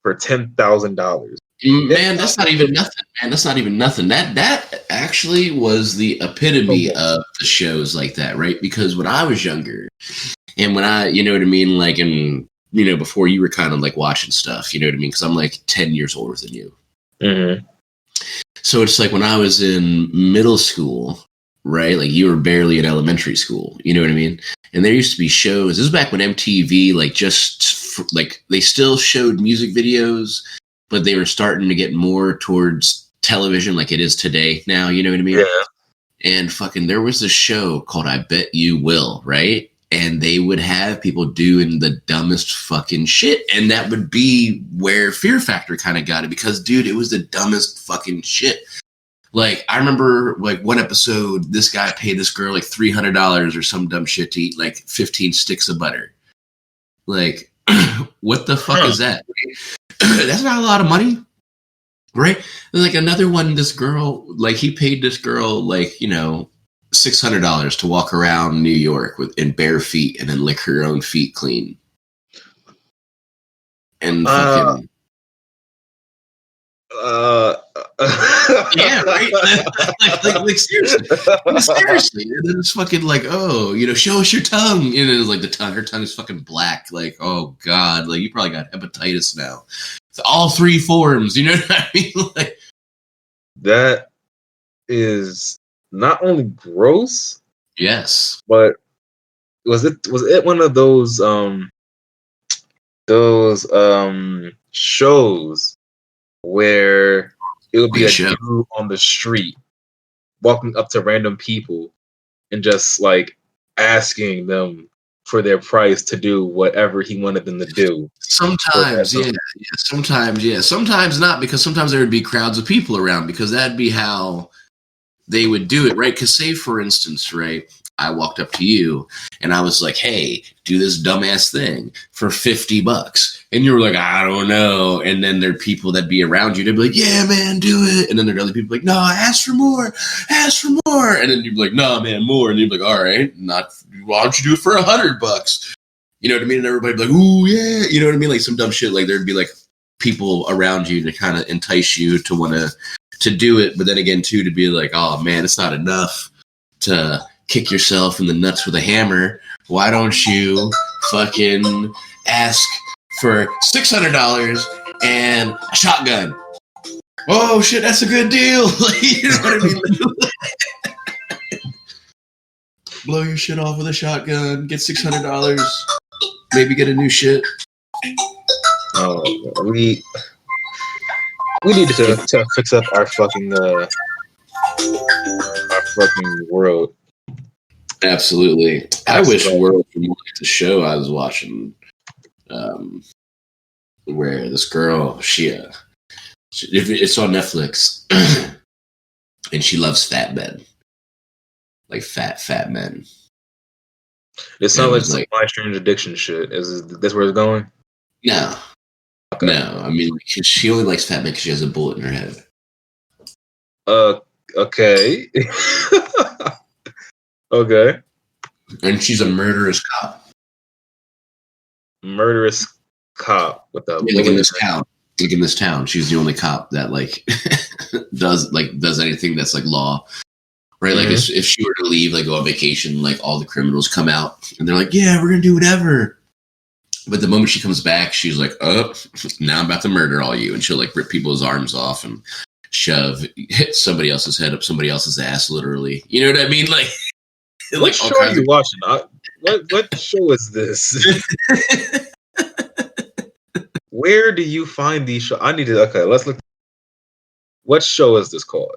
for $10,000. Man, that's not even nothing. Man, that's not even nothing. That actually was the epitome of the shows like that, right? Because when I was younger, and when I, you know what I mean, like in, before you were kind of like watching stuff, you know what I mean? Because I'm like 10 years older than you. Mm-hmm. So it's like when I was in middle school, right? Like you were barely in elementary school, you know what I mean? And there used to be shows. This was back when MTV, they still showed music videos, but they were starting to get more towards television like it is today now, you know what I mean? Yeah. And fucking there was this show called I Bet You Will, right? And they would have people doing the dumbest fucking shit. And that would be where Fear Factor kind of got it because, dude, it was the dumbest fucking shit. Like, I remember, like, one episode, this guy paid this girl, like, $300 or some dumb shit to eat, like, 15 sticks of butter. Like, what the fuck is that? That's not a lot of money. Right? And like another one, this girl, like he paid this girl like, you know, $600 to walk around New York in bare feet and then lick her own feet clean. And fucking yeah, right. like seriously. And then it's fucking like, oh, you know, show us your tongue. And then it's like her tongue is fucking black. Like, oh god, like you probably got hepatitis now. It's all three forms. You know what I mean? Like that is not only gross. Yes, but was it one of those shows where it would be a dude on the street walking up to random people and just like asking them for their price to do whatever he wanted them to do? Sometimes, yeah. Sometimes, yeah. Sometimes not, because sometimes there would be crowds of people around, because that'd be how they would do it, right? Because say, for instance, right, I walked up to you and I was like, hey, do this dumbass thing for $50. And you were like, I don't know. And then there are people that'd be around you. They'd be like, yeah, man, do it. And then there are other people like, no, ask for more. And then you'd be like, no, man, more. And you'd be like, all right, why don't you do it for $100? You know what I mean? And everybody'd be like, ooh, yeah. You know what I mean? Like some dumb shit. Like there'd be like people around you to kind of entice you to want to do it. But then again, too, to be like, oh, man, it's not enough to kick yourself in the nuts with a hammer. Why don't you fucking ask for $600 and a shotgun? Oh shit, that's a good deal. You know what I mean? Blow your shit off with a shotgun, get $600, maybe get a new shit. Oh, we need to fix up our fucking world. Absolutely. I wish World would like the show I was watching, where this girl, it's on Netflix, and she loves fat men, like fat men. It sounds like some My Strange Addiction shit. Is this where it's going? No. Okay. No, I mean, she only likes fat men because she has a bullet in her head. Okay. Okay. And she's a murderous cop. Murderous cop with a like in this town. Like in this town, she's the only cop that like does anything that's like law. Right? Mm-hmm. Like if she were to leave, like go on vacation, like all the criminals come out and they're like, yeah, we're gonna do whatever. But the moment she comes back, she's like, oh, now I'm about to murder all you. And she'll like rip people's arms off and hit somebody else's head up somebody else's ass, literally. You know what I mean? Like, what show are you watching? What show is this? Where do you find these shows? Okay, let's look. What show is this called?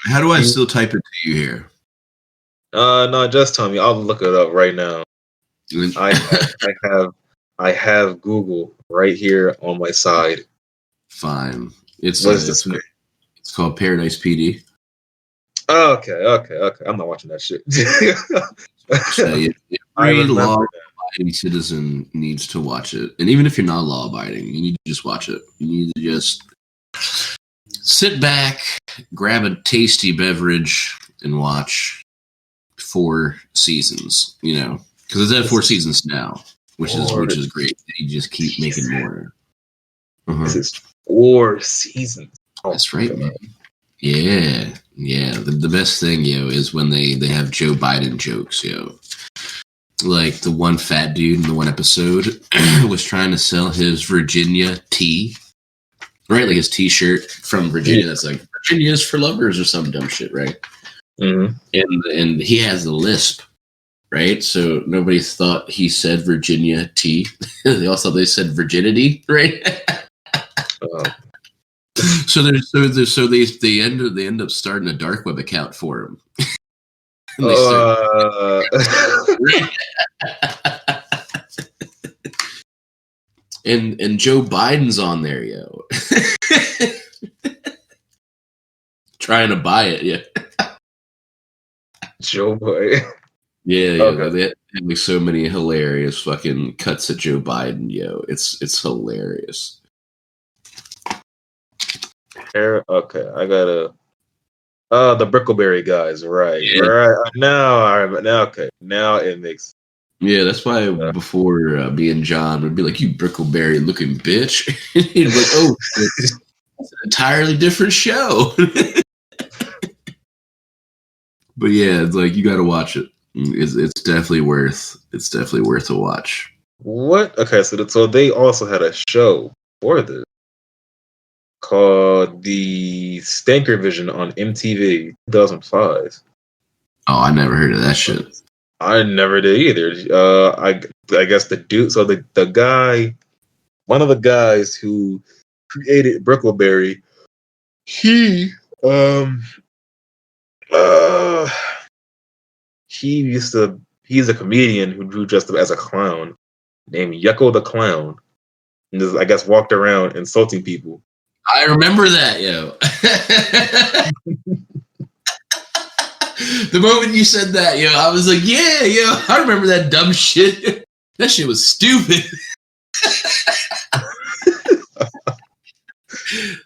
How do I still type it to you here? No, just tell me. I'll look it up right now. I have Google right here on my side. Fine. It's called Paradise PD. Okay. I'm not watching that shit. Every law-abiding citizen needs to watch it. And even if you're not law-abiding, you need to just watch it. You need to just sit back, grab a tasty beverage, and watch 4 seasons, you know. Because it's at 4 seasons now, which is great. You just keep making more. Uh-huh. This is 4 seasons. That's right, man. Yeah. The best thing, is when they have Joe Biden jokes, Like the one fat dude in the one episode was trying to sell his Virginia tea, right? Like his T-shirt from Virginia that's like Virginia is for lovers or some dumb shit, right? Mm-hmm. And he has a lisp, right? So nobody thought he said Virginia tea. They also said virginity, right? So they end up starting a dark web account for him. And Joe Biden's on there, trying to buy it, Joe boy. Yeah, okay. They have like so many hilarious fucking cuts at Joe Biden, It's hilarious. Okay, I gotta. The Brickleberry guys, right? Yeah. Right. Now, okay. Now it makes. Yeah, that's why before me and John would be like, "You Brickleberry looking bitch," he'd be like, "Oh, it's an entirely different show." But yeah, it's like you got to watch it. It's definitely worth a watch. What? Okay, so they also had a show for this called the Stanker Vision on MTV 2005. Oh, I never heard of that shit. I never did either. I guess the dude. So the guy, one of the guys who created Brickleberry, he uh he's a comedian who dressed up as a clown named Yucko the Clown, and just, I guess, walked around insulting people. I remember that, yo. The moment you said that, yo, I was like, yeah, yo, I remember that dumb shit. That shit was stupid.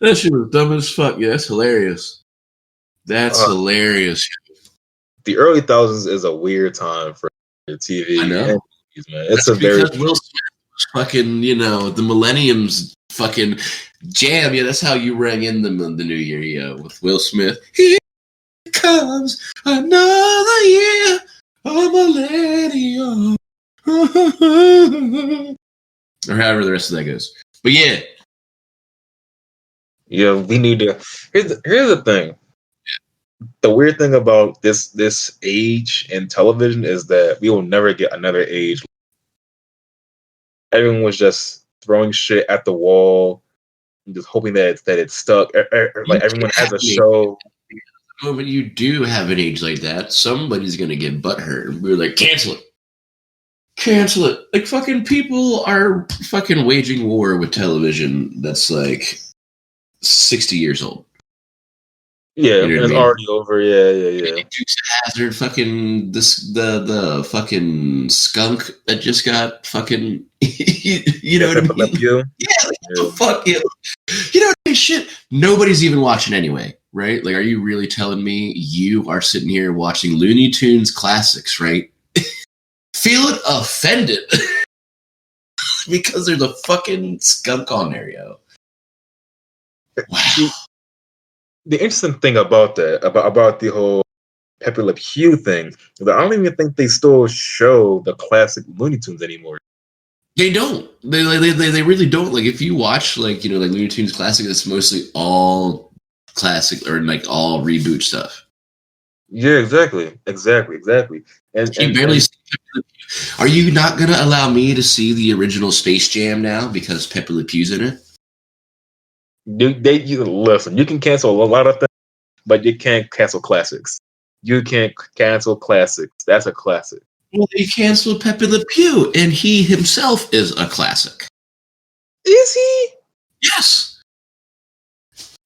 That shit was dumb as fuck. Yeah, that's hilarious. That's hilarious. The early thousands is a weird time for TV. I know. And movies, man. It's a very Will Smith was fucking, the Millennium's fucking jam. Yeah, that's how you rang in the new year, yo, with Will Smith. Here comes another year of millennium. Or however the rest of that goes. But yeah. Yeah, we need to. Here's the thing. The weird thing about this age in television is that we will never get another age. Everyone was just throwing shit at the wall and just hoping that it stuck. Like everyone has a show. The moment you do have an age like that, somebody's gonna get butthurt. We're like, cancel it. Like fucking people are fucking waging war with television that's like 60 years old. Yeah, you know it's already over. Yeah. Dukes of Hazzard, fucking the fucking skunk that just got fucking. You know what I mean? Yeah, like, what the fuck? You know what I mean? Shit, nobody's even watching anyway, right? Like, are you really telling me you are sitting here watching Looney Tunes classics, right? Feeling offended because there's a fucking skunk on there, yo. Wow. The interesting thing about that, about the whole Pepe Le Pew thing, is that I don't even think they still show the classic Looney Tunes anymore. They don't. They really don't. Like, if you watch, like, like Looney Tunes classic, it's mostly all classic or like all reboot stuff. Yeah, exactly. And you barely see Pepe Le Pew. Are you not gonna allow me to see the original Space Jam now because Pepe Le Pew's in it? Listen, you can cancel a lot of things, but you can't cancel classics. You can't cancel classics. That's a classic. Well, he canceled Pepe Le Pew, and he himself is a classic. Is he? Yes.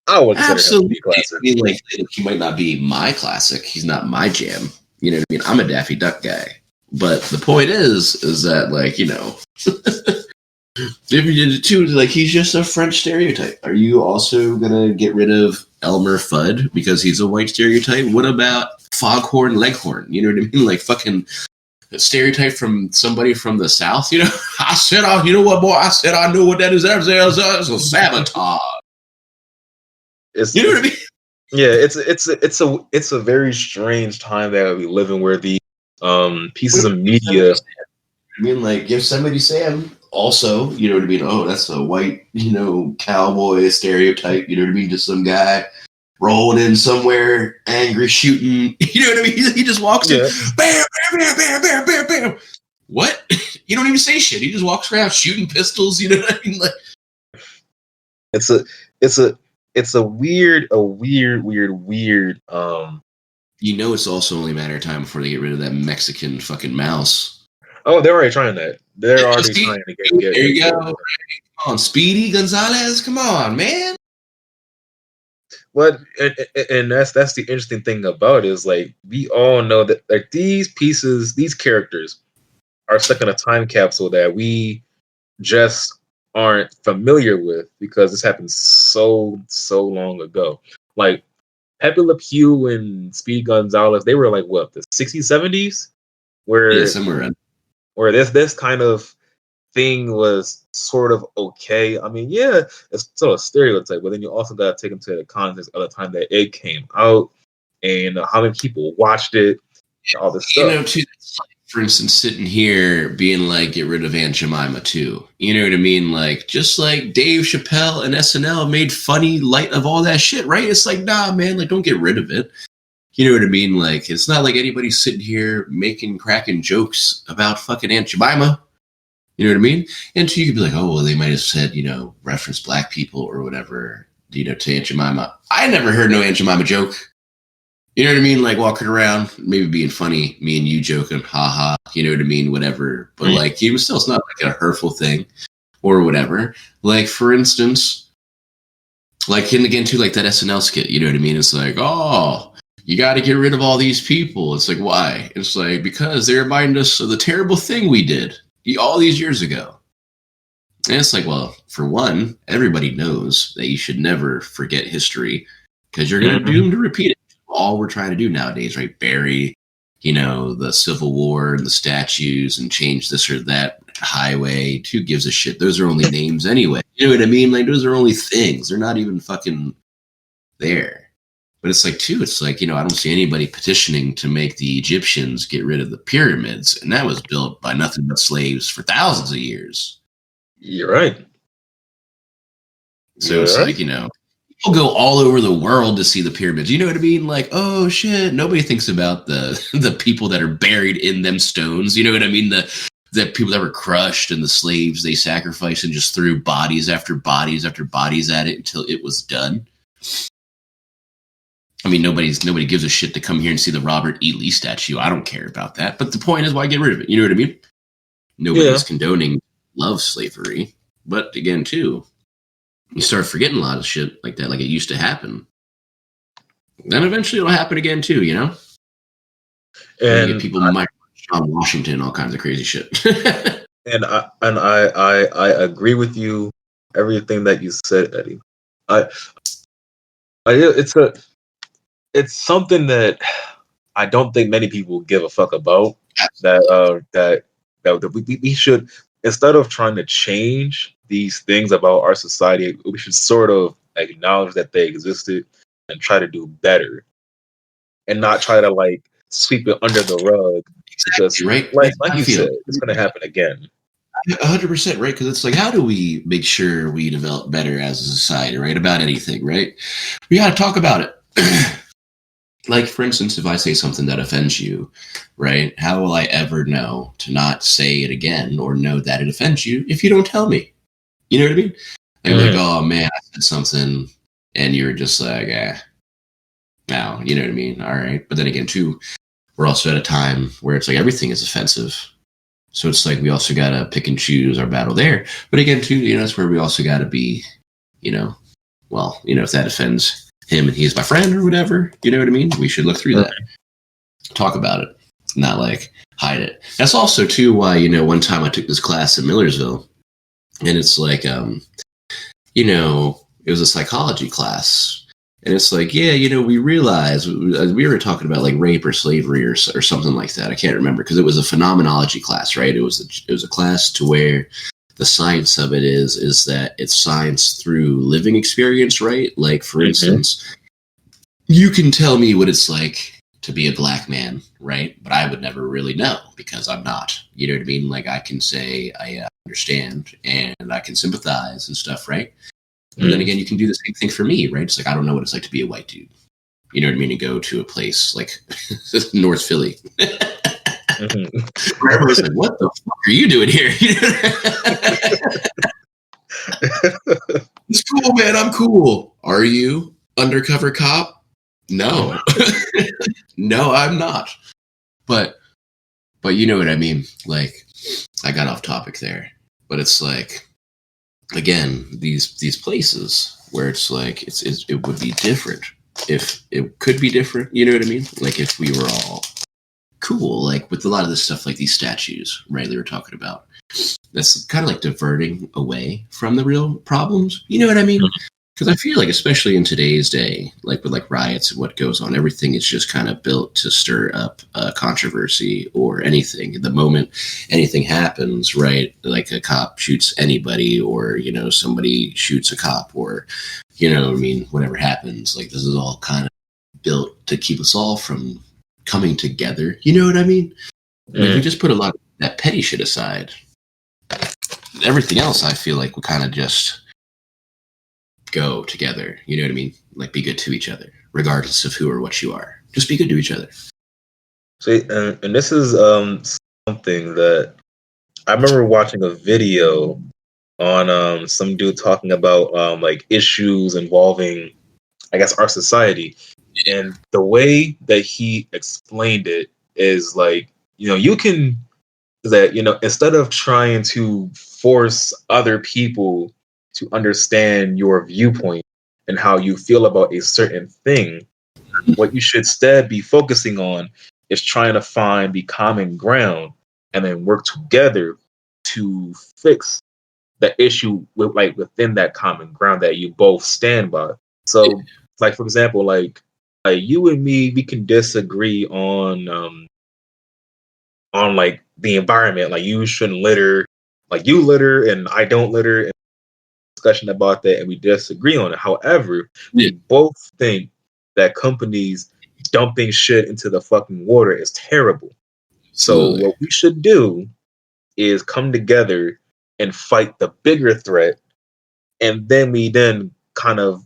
I would absolutely. I mean, like, he might not be my classic. He's not my jam. You know what I mean? I'm a Daffy Duck guy. But the point is that, like, if you did it too, like, he's just a French stereotype. Are you also gonna get rid of Elmer Fudd because he's a white stereotype? What about Foghorn Leghorn? You know what I mean? Like, fucking stereotype from somebody from the South. I said, you know what, boy? I said I knew what that is. That's a sabotage. You know what I mean? Yeah, it's a very strange time that we live in, where the pieces of media. I mean, like, Yosemite Sam also, you know what I mean? Oh, that's a white, cowboy stereotype. You know what I mean? Just some guy rolling in somewhere, angry, shooting. You know what I mean? He just walks in, bam, bam, bam, bam, bam, bam. What? You don't even say shit. He just walks around shooting pistols. You know what I mean? Like, it's a weird. It's also only a matter of time before they get rid of that Mexican fucking mouse. Oh, they're already trying that. They're already trying to get. There you go. Come on, Speedy Gonzalez. Come on, man. But and that's the interesting thing about it, is like, we all know that, like, these characters are stuck in a time capsule that we just aren't familiar with because this happened so long ago. Like Pepe Le Pew and Speedy Gonzalez, they were like what, the 60s, 70s, where somewhere around. where this kind of thing was sort of okay. I mean, yeah, it's still a stereotype, but then you also got to take into the context of the time that it came out and how many people watched it, all this stuff. You know, too, for instance, sitting here being like, get rid of Aunt Jemima too. You know what I mean? Like, just like Dave Chappelle and SNL made funny light of all that shit, right? It's like, nah, man, like, don't get rid of it. You know what I mean? Like, it's not like anybody's sitting here cracking jokes about fucking Aunt Jemima. You know what I mean? And so you could be like, oh, well, they might have said, you know, reference black people or whatever, you know, to Aunt Jemima. I never heard no Aunt Jemima joke. You know what I mean? Like walking around, maybe being funny, me and you joking, haha, you know what I mean? Whatever. But like, it was still, it's not like a hurtful thing or whatever. Like, for instance, like, and again, too, like that SNL skit, you know what I mean? It's like, oh, you got to get rid of all these people. It's like, why? It's like, because they remind us of the terrible thing we did all these years ago. And it's like, well, for one, everybody knows that you should never forget history because you're going to doom to repeat it. All we're trying to do nowadays, right? Bury, you know, the Civil War and the statues and change this or that highway. Who gives a shit? Those are only names anyway. You know what I mean? Like, those are only things. They're not even fucking there. But it's like, too, it's like, you know, I don't see anybody petitioning to make the Egyptians get rid of the pyramids. And that was built by nothing but slaves for thousands of years. You're right. So it's like, you know, people go all over the world to see the pyramids. You know what I mean? Like, oh shit, nobody thinks about the people that are buried in them stones. You know what I mean? The people that were crushed and the slaves they sacrificed and just threw bodies after bodies after bodies at it until it was done. I mean, nobody gives a shit to come here and see the Robert E. Lee statue. I don't care about that. But the point is, why get rid of it? You know what I mean? Nobody's condoning love slavery. But again, too, you start forgetting a lot of shit like that, like it used to happen. Then eventually it'll happen again, too, you know? And you get people like John Washington, all kinds of crazy shit. and I agree with you, everything that you said, Eddie. It's something that I don't think many people give a fuck about. That we should, instead of trying to change these things about our society, we should sort of acknowledge that they existed and try to do better, and not try to like sweep it under the rug. Exactly, right? Like you said, it's going to happen again. 100%, right? Because it's like, how do we make sure we develop better as a society, right? About anything, right? We got to talk about it. Like, for instance, if I say something that offends you, right? How will I ever know to not say it again or know that it offends you if you don't tell me? You know what I mean? I'm like, oh man, I said something, and you're just like, now, you know what I mean? All right. But then again, too, we're also at a time where it's like everything is offensive. So it's like we also got to pick and choose our battle there. But again, too, you know, that's where we also got to be, you know, well, you know, if that offends him and he's my friend or whatever, you know what I mean? We should look through that. Talk about it, not like hide it. That's also, too, why, you know, one time I took this class in Millersville, and it's like, you know, it was a psychology class. And it's like, yeah, you know, we realized we were talking about like rape or slavery or something like that. I can't remember because it was a phenomenology class, right? It was a class to where the science of it is that it's science through living experience, right? Like, for instance, you can tell me what it's like to be a black man, right? But I would never really know because I'm not. You know what I mean? Like, I can say I understand and I can sympathize and stuff, right? But then again, you can do the same thing for me, right? It's like, I don't know what it's like to be a white dude. You know what I mean? To go to a place like North Philly. Where everyone's like, what the fuck are you doing here? It's cool, man. I'm cool. Are you? Undercover cop? No. No, I'm not. But you know what I mean? Like, I got off topic there. But it's like, again, these places where it's like it would be different if it could be different, you know what I mean? Like if we were all cool, like with a lot of this stuff, like these statues, right? They were talking about. that's kind of like diverting away from the real problems. You know what I mean? Because I feel like, especially in today's day, like with like riots and what goes on, everything is just kind of built to stir up controversy or anything. The moment anything happens, right, like a cop shoots anybody, or, you know, somebody shoots a cop, or, you know, I mean, whatever happens, like this is all kind of built to keep us all from coming together. You know what I mean? Like we just put a lot of that petty shit aside. Everything else, I feel like, will kind of just go together. You know what I mean? Like, be good to each other, regardless of who or what you are. Just be good to each other. See, and this is something that I remember watching a video on some dude talking about like issues involving, I guess, our society. And the way that he explained it is like, you know, you can, that, you know, instead of trying to force other people to understand your viewpoint and how you feel about a certain thing, what you should instead be focusing on is trying to find the common ground and then work together to fix the issue with, like, within that common ground that you both stand by. So, like, for example, like you and me, we can disagree on like the environment. Like, you shouldn't litter, like you litter and I don't litter, and discussion about that, and we disagree on it. However, we both think that companies dumping shit into the fucking water is terrible. So what we should do is come together and fight the bigger threat, and then we then kind of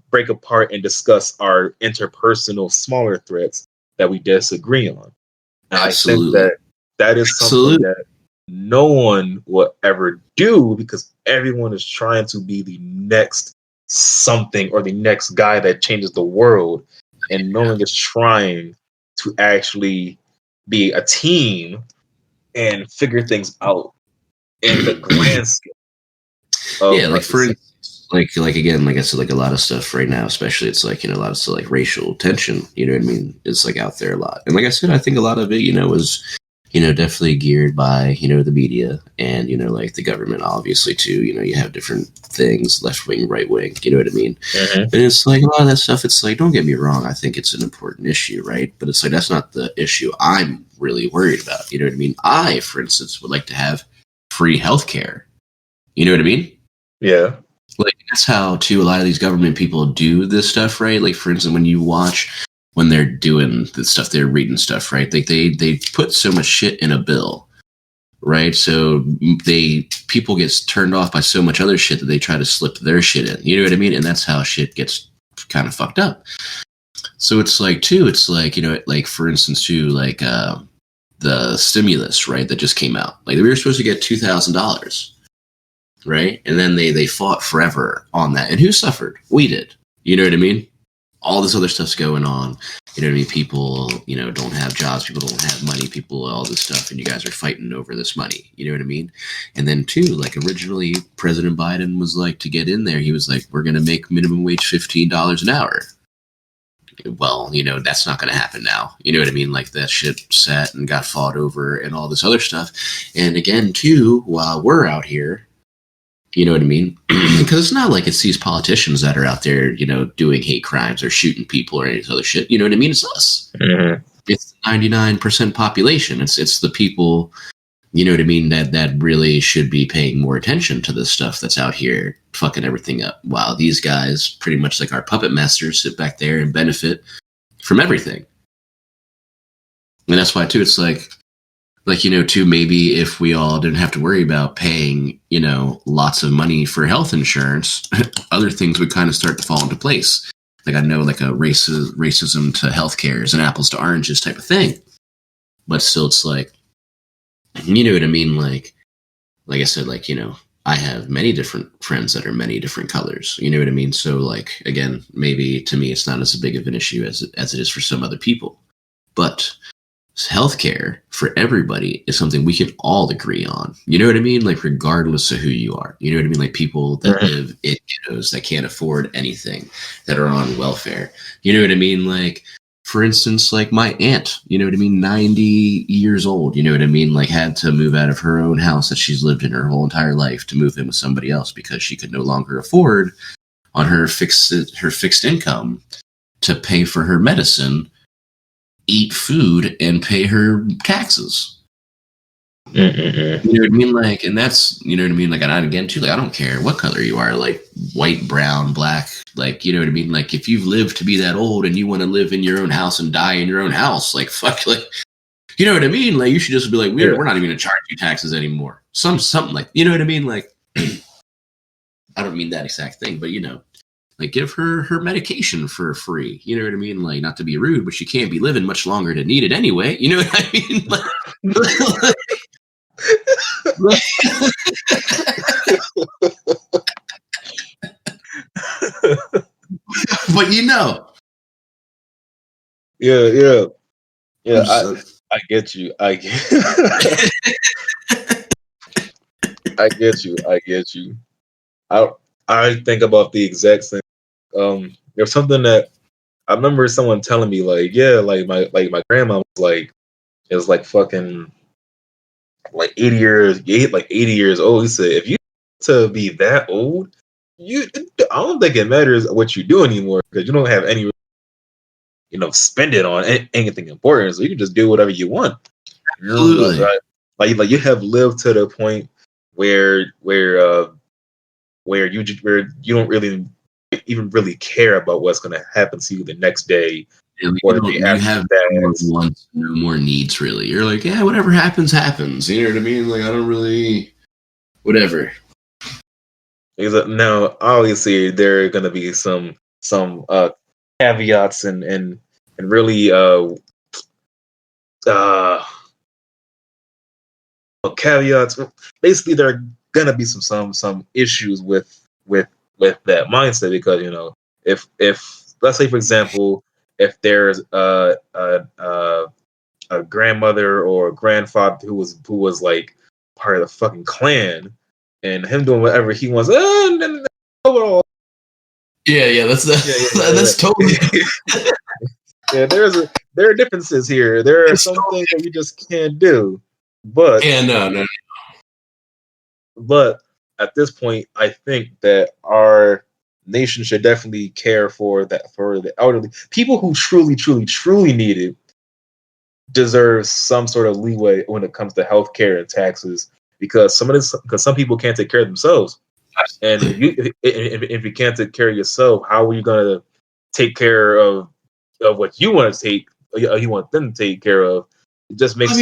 break apart and discuss our interpersonal smaller threats that we disagree on. And I think that is something that no one will ever do, because everyone is trying to be the next something or the next guy that changes the world, and no one is trying to actually be a team and figure things out in the grand scale. Like for instance, like again, like I said, like a lot of stuff right now, especially, it's like, you know, a lot of stuff like racial tension, you know what I mean? It's like out there a lot. And like I said, I think a lot of it, you know, was, you know, definitely geared by, you know, the media and, you know, like the government, obviously, too. You know, you have different things, left wing, right wing, you know what I mean? And it's like a lot of that stuff, it's like, don't get me wrong, I think it's an important issue, right? But it's like, that's not the issue I'm really worried about. You know what I mean? I, for instance, would like to have free healthcare. You know what I mean? Yeah. Like, that's how, too, a lot of these government people do this stuff, right? Like, for instance, when you watch, when they're doing the stuff, they're reading stuff, right? Like, they put so much shit in a bill, right? So people get turned off by so much other shit that they try to slip their shit in. You know what I mean? And that's how shit gets kind of fucked up. So it's like, too, it's like, you know, like, for instance, too, like the stimulus, right, that just came out. Like, we were supposed to get $2,000. Right? And then they fought forever on that. And who suffered? We did. You know what I mean? All this other stuff's going on. You know what I mean? People, you know, don't have jobs. People don't have money. People, all this stuff. And you guys are fighting over this money. You know what I mean? And then, too, like, originally, President Biden was like, to get in there, he was like, we're going to make minimum wage $15 an hour. Well, you know, that's not going to happen now. You know what I mean? Like, that shit sat and got fought over and all this other stuff. And again, too, while we're out here, you know what I mean? Because it's not like it's these politicians that are out there, you know, doing hate crimes or shooting people or any other shit. You know what I mean? It's us. It's the 99% population. It's the people, you know what I mean, that really should be paying more attention to this stuff that's out here fucking everything up. While these guys, pretty much like our puppet masters, sit back there and benefit from everything. And that's why, too, it's like, you know, too, maybe if we all didn't have to worry about paying, you know, lots of money for health insurance, other things would kind of start to fall into place. Like, I know, like, a racism to healthcare is an apples to oranges type of thing. But still, it's like, you know what I mean? Like I said, like, you know, I have many different friends that are many different colors. You know what I mean? So, like, again, maybe to me, it's not as big of an issue as it is for some other people. But healthcare for everybody is something we can all agree on. You know what I mean? Like, regardless of who you are. You know what I mean? Like, people that live in ghettos that can't afford anything, that are on welfare. You know what I mean? Like, for instance, like my aunt, you know what I mean, 90 years old, you know what I mean, like had to move out of her own house that she's lived in her whole entire life to move in with somebody else because she could no longer afford on her fixed income to pay for her medicine, eat food, and pay her taxes. Mm-mm-mm. You know what I mean? Like, and that's, you know what I mean? Like, and again, too, like, I don't care what color you are, like white, brown, black, like, you know what I mean? Like, if you've lived to be that old and you want to live in your own house and die in your own house, like, fuck, like, you know what I mean? Like, you should just be like, we're not even going to charge you taxes anymore. Something like, you know what I mean? Like, I don't mean that exact thing, but, you know, like, give her medication for free. You know what I mean? Like, not to be rude, but she can't be living much longer to need it anyway. You know what I mean? Like, but you know, yeah. I get you. I get you. I think about the exact same. There's something that I remember someone telling me, like, yeah, like my grandma was like, it was like fucking like 80 years old. He said, if you to be that old, I don't think it matters what you do anymore because you don't have any, you know, spend it on anything important. So you can just do whatever you want. You know, like you have lived to the point where you don't really even really care about what's going to happen to you the next day. Yeah, you have no wants, no more needs, really. You're like, yeah, whatever happens, happens. You know what I mean? Like, I don't really, whatever. Now, obviously, there are going to be some caveats and really caveats. Basically, there are going to be some issues with that mindset because, you know, if let's say, for example, if there's a grandmother or a grandfather who was like part of the fucking clan and him doing whatever he wants, that's totally. Yeah, there are differences here. There are some things that you just can't do. But no. But at this point, I think that our nation should definitely care for the elderly. People who truly need it deserve some sort of leeway when it comes to healthcare and taxes because some people can't take care of themselves. And if you can't take care of yourself, how are you going to take care of what you want to take? You want them to take care of? It just makes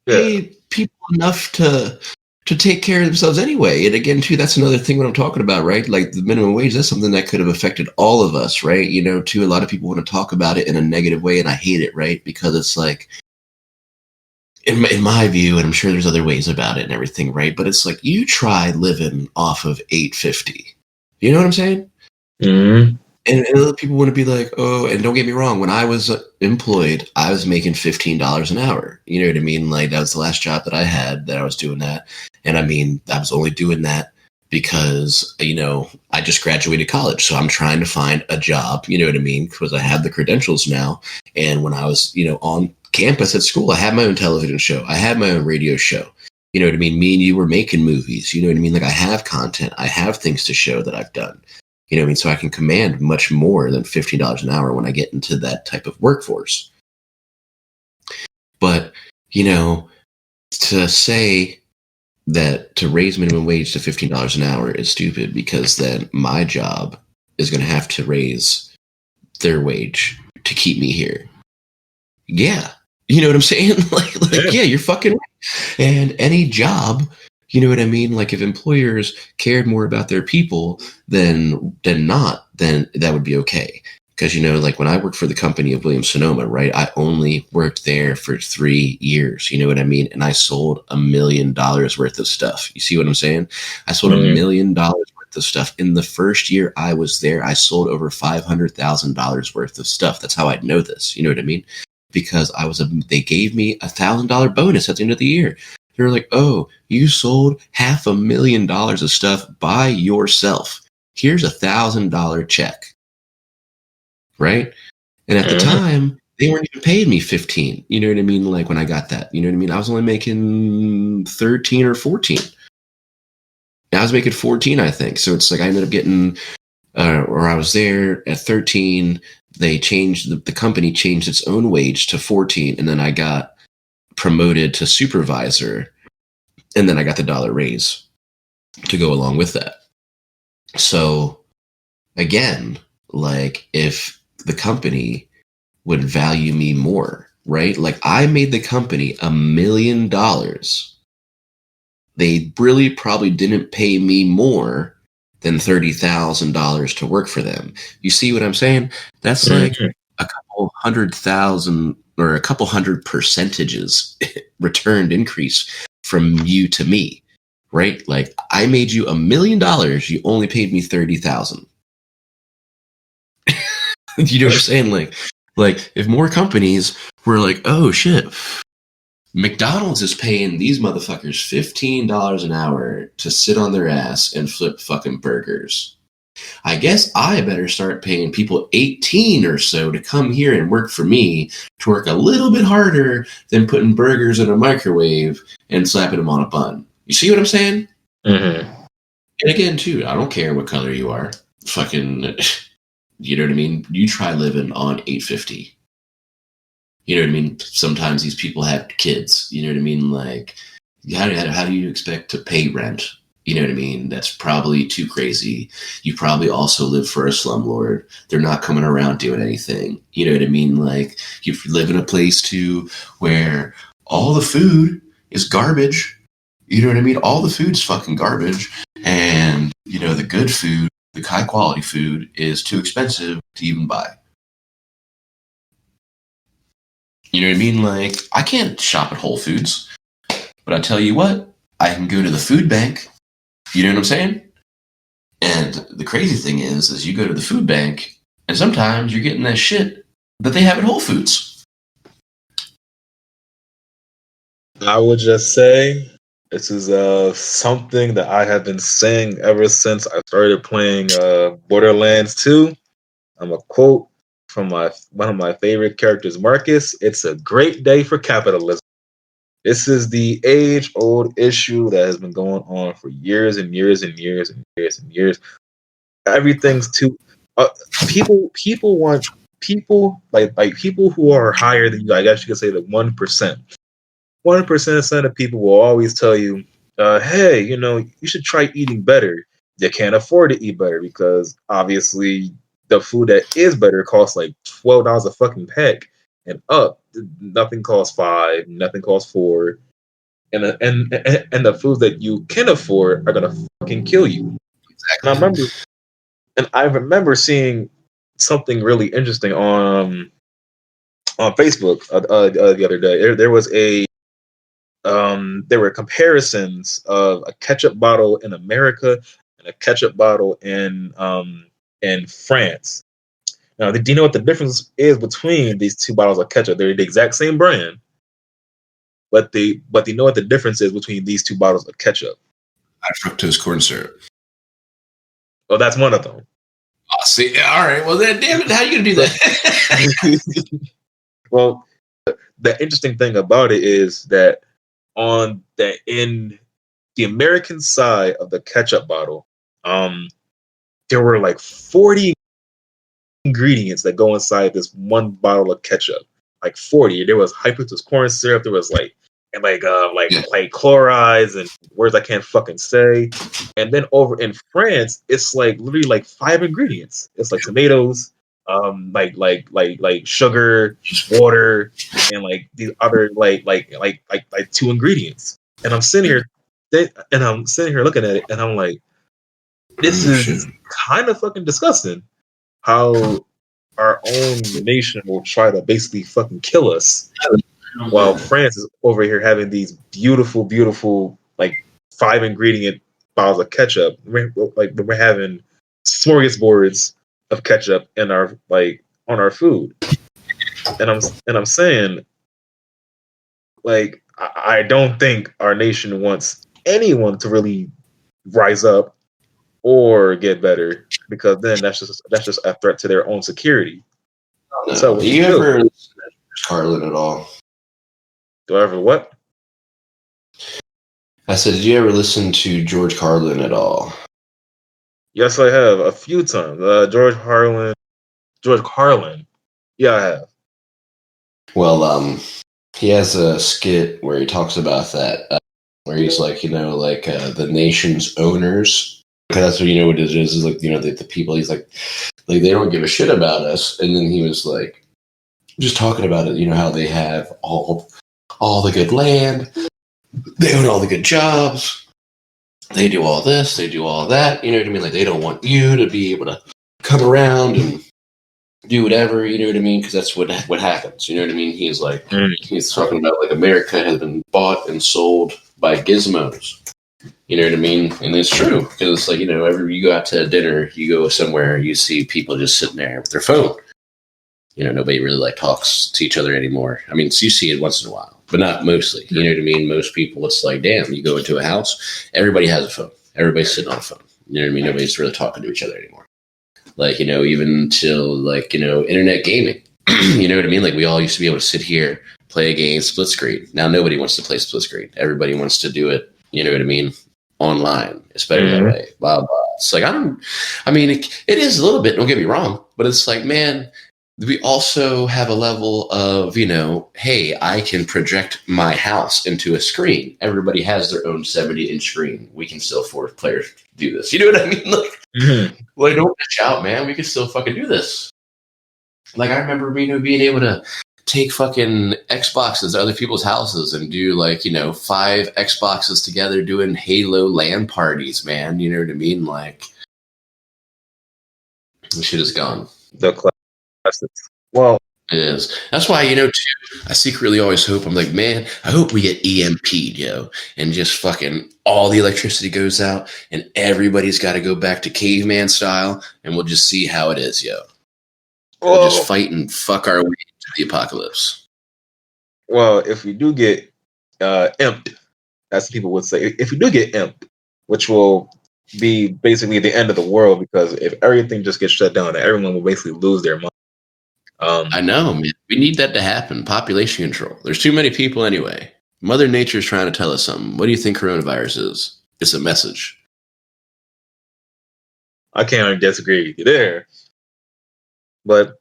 pay people enough to take care of themselves anyway. And again, too, that's another thing what I'm talking about, right? Like the minimum wage, that's something that could have affected all of us, right? You know, too, a lot of people want to talk about it in a negative way, and I hate it, right? Because it's like, in my view, and I'm sure there's other ways about it and everything, right? But it's like, you try living off of $8.50. You know what I'm saying? Mm-hmm. And other people want to be like, oh, and don't get me wrong, when I was employed, I was making $15 an hour. You know what I mean? Like, that was the last job that I had that I was doing that. And I mean, I was only doing that because, you know, I just graduated college. So I'm trying to find a job, you know what I mean? Because I have the credentials now. And when I was, you know, on campus at school, I had my own television show. I had my own radio show. You know what I mean? Me and you were making movies. You know what I mean? Like, I have content. I have things to show that I've done. You know what I mean? So I can command much more than $15 an hour when I get into that type of workforce. But, you know, to say that to raise minimum wage to $15 an hour is stupid because then my job is going to have to raise their wage to keep me here. Yeah. You know what I'm saying? like yeah, you're fucking right. And any job, you know what I mean? Like, if employers cared more about their people than that would be okay. Because, you know, like when I worked for the company of Williams-Sonoma, right, I only worked there for 3 years. You know what I mean? And I sold $1 million worth of stuff. You see what I'm saying? I sold $1 million worth of stuff. In the first year I was there, I sold over $500,000 worth of stuff. That's how I'd know this. You know what I mean? Because they gave me $1,000 bonus at the end of the year. They're like, oh, you sold $500,000 of stuff by yourself. Here's $1,000 check. Right? And at the time, they weren't even paying me 15. You know what I mean? Like when I got that, you know what I mean? I was only making 13 or 14. I was making 14, I think. So it's like I ended up getting, or I was there at 13. They changed, the company changed its own wage to 14. And then I got promoted to supervisor. And then I got the dollar raise to go along with that. So again, like if the company would value me more, right? Like I made the company $1 million. They really probably didn't pay me more than $30,000 to work for them. You see what I'm saying? That's like a couple 100,000 or a couple hundred percentages returned increase from you to me, right? Like I made you $1 million. You only paid me 30,000. You know what I'm saying? Like if more companies were like, oh shit, McDonald's is paying these motherfuckers $15 an hour to sit on their ass and flip fucking burgers. I guess I better start paying people 18 or so to come here and work for me, to work a little bit harder than putting burgers in a microwave and slapping them on a bun. You see what I'm saying? Mm-hmm. And again, too, I don't care what color you are. Fucking, you know what I mean? You try living on $8.50. You know what I mean? Sometimes these people have kids. You know what I mean? Like, how do you expect to pay rent? You know what I mean? That's probably too crazy. You probably also live for a slumlord. They're not coming around doing anything. You know what I mean? Like, you live in a place, too, where all the food is garbage. You know what I mean? All the food's fucking garbage. And, you know, the good food, the high-quality food is too expensive to even buy. You know what I mean? Like, I can't shop at Whole Foods, but I tell you what, I can go to the food bank. You know what I'm saying? And the crazy thing is you go to the food bank, and sometimes you're getting that shit that they have at Whole Foods. I would just say this is something that I have been saying ever since I started playing Borderlands 2. I'm a quote from one of my favorite characters, Marcus. It's a great day for capitalism. This is the age-old issue that has been going on for years and years and years and years and years. Everything's too. People want people like people who are higher than you. I guess you could say the 1%. 1% of people will always tell you, "Hey, you know, you should try eating better." They can't afford to eat better because obviously the food that is better costs like $12 a fucking pack and up. Nothing costs $5, nothing costs $4, and the foods that you can afford are gonna fucking kill you. Exactly. And I remember seeing something really interesting on Facebook the other day. There was there were comparisons of a ketchup bottle in America and a ketchup bottle in France. Now, do you know what the difference is between these two bottles of ketchup? They're the exact same brand, but you know what the difference is between these two bottles of ketchup? High fructose corn syrup. Oh, that's one of them. Oh, see, all right. Well, then, damn it, how are you gonna do that? Well, the interesting thing about it is that in the American side of the ketchup bottle, there were like 40 ingredients that go inside this one bottle of ketchup. Like 40. There was high fructose corn syrup. There was like chlorides and words I can't fucking say. And then over in France, it's like literally like 5 ingredients. It's like tomatoes, like sugar, water, and like these other like 2 ingredients. And I'm sitting here looking at it, and I'm like, this is kind of fucking disgusting. How our own nation will try to basically fucking kill us, while France is over here having these beautiful, beautiful like 5 ingredient bottles of ketchup. We're having smorgasbords of ketchup in our on our food, and I'm saying, like, I don't think our nation wants anyone to really rise up or get better, because then that's just a threat to their own security. No. So do you ever listen to George Carlin at all? Do I ever what? I said, did you ever listen to George Carlin at all? Yes, I have a few times. George Carlin. Yeah, I have. Well, he has a skit where he talks about that, where he's like, the nation's owners. Because that's what what it is like, the people. He's like they don't give a shit about us. And then he was like, just talking about it, how they have all the good land, they own all the good jobs, they do all this, they do all that. You know what I mean? Like they don't want you to be able to come around and do whatever, you know what I mean? Because that's what happens. You know what I mean? He's like, he's talking about like America has been bought and sold by gizmos. You know what I mean? And it's true because it's like, every you go out to dinner, you go somewhere, you see people just sitting there with their phone. Nobody really like talks to each other anymore. I mean, so you see it once in a while, but not mostly. You know what I mean? Most people, it's like, damn, you go into a house, everybody has a phone. Everybody's sitting on a phone. You know what I mean? Nobody's really talking to each other anymore. Like, even till like, internet gaming. You know what I mean? Like we all used to be able to sit here, play a game, split screen. Now nobody wants to play split screen. Everybody wants to do it, you know what I mean? Online. It's better that way. Blah, blah. It's like, it is a little bit, don't get me wrong, but it's like, man, we also have a level of, hey, I can project my house into a screen. Everybody has their own 70-inch screen. We can still force players to do this. You know what I mean? Like, don't bitch out, man. We can still fucking do this. Like, I remember, being able to take fucking Xboxes to other people's houses and do, like, 5 Xboxes together doing Halo LAN parties, man. You know what I mean? Like, the shit is gone. The classics. Well, it is. That's why, too, I secretly always hope, I'm like, man, I hope we get EMP'd, and just fucking all the electricity goes out and everybody's got to go back to caveman style and we'll just see how it is, We'll just fight and fuck our way to the apocalypse. Well, if we do get imped, as people would say, if we do get imped, which will be basically the end of the world, because if everything just gets shut down, everyone will basically lose their money. I know, man. We need that to happen. Population control. There's too many people anyway. Mother Nature's trying to tell us something. What do you think coronavirus is? It's a message. I can't disagree with you there. But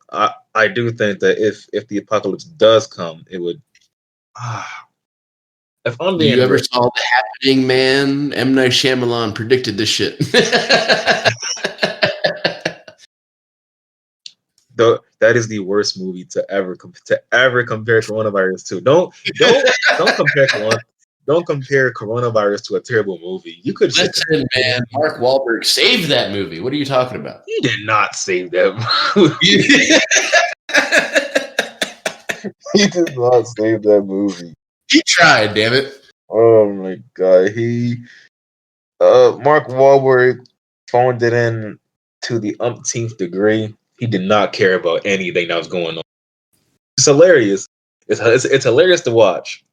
I do think that if the apocalypse does come, it would. If I'm being, you ever saw The Happening, man? M. Night Shyamalan predicted this shit. That is the worst movie to ever compare coronavirus to. Don't compare coronavirus to a terrible movie. You could listen, man. Mark Wahlberg saved that movie. What are you talking about? He did not save that movie. He did not save that movie. He tried, damn it. Oh my god. Mark Wahlberg phoned it in to the umpteenth degree. He did not care about anything that was going on. It's hilarious. It's hilarious to watch.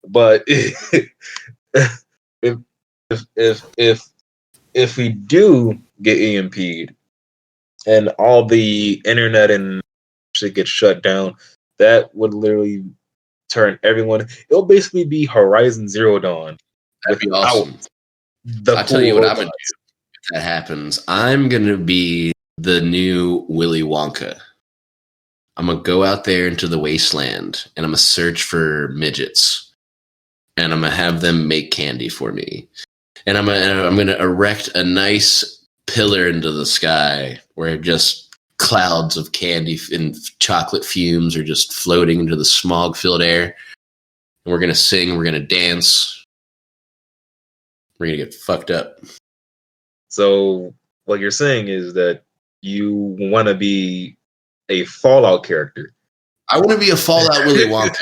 But if we do get EMP'd and all the internet and shit gets shut down, that would literally turn everyone. It'll basically be Horizon Zero Dawn. That'd be awesome. I'll tell you what I'm gonna do if that happens. I'm gonna be the new Willy Wonka. I'm gonna go out there into the wasteland and I'm gonna search for midgets, and I'm gonna have them make candy for me, and I'm gonna erect a nice pillar into the sky where just clouds of candy and chocolate fumes are just floating into the smog-filled air, and we're gonna sing, we're gonna dance, we're gonna get fucked up. So what you're saying is that you want to be a Fallout character. I want to be a Fallout Willy Wonka.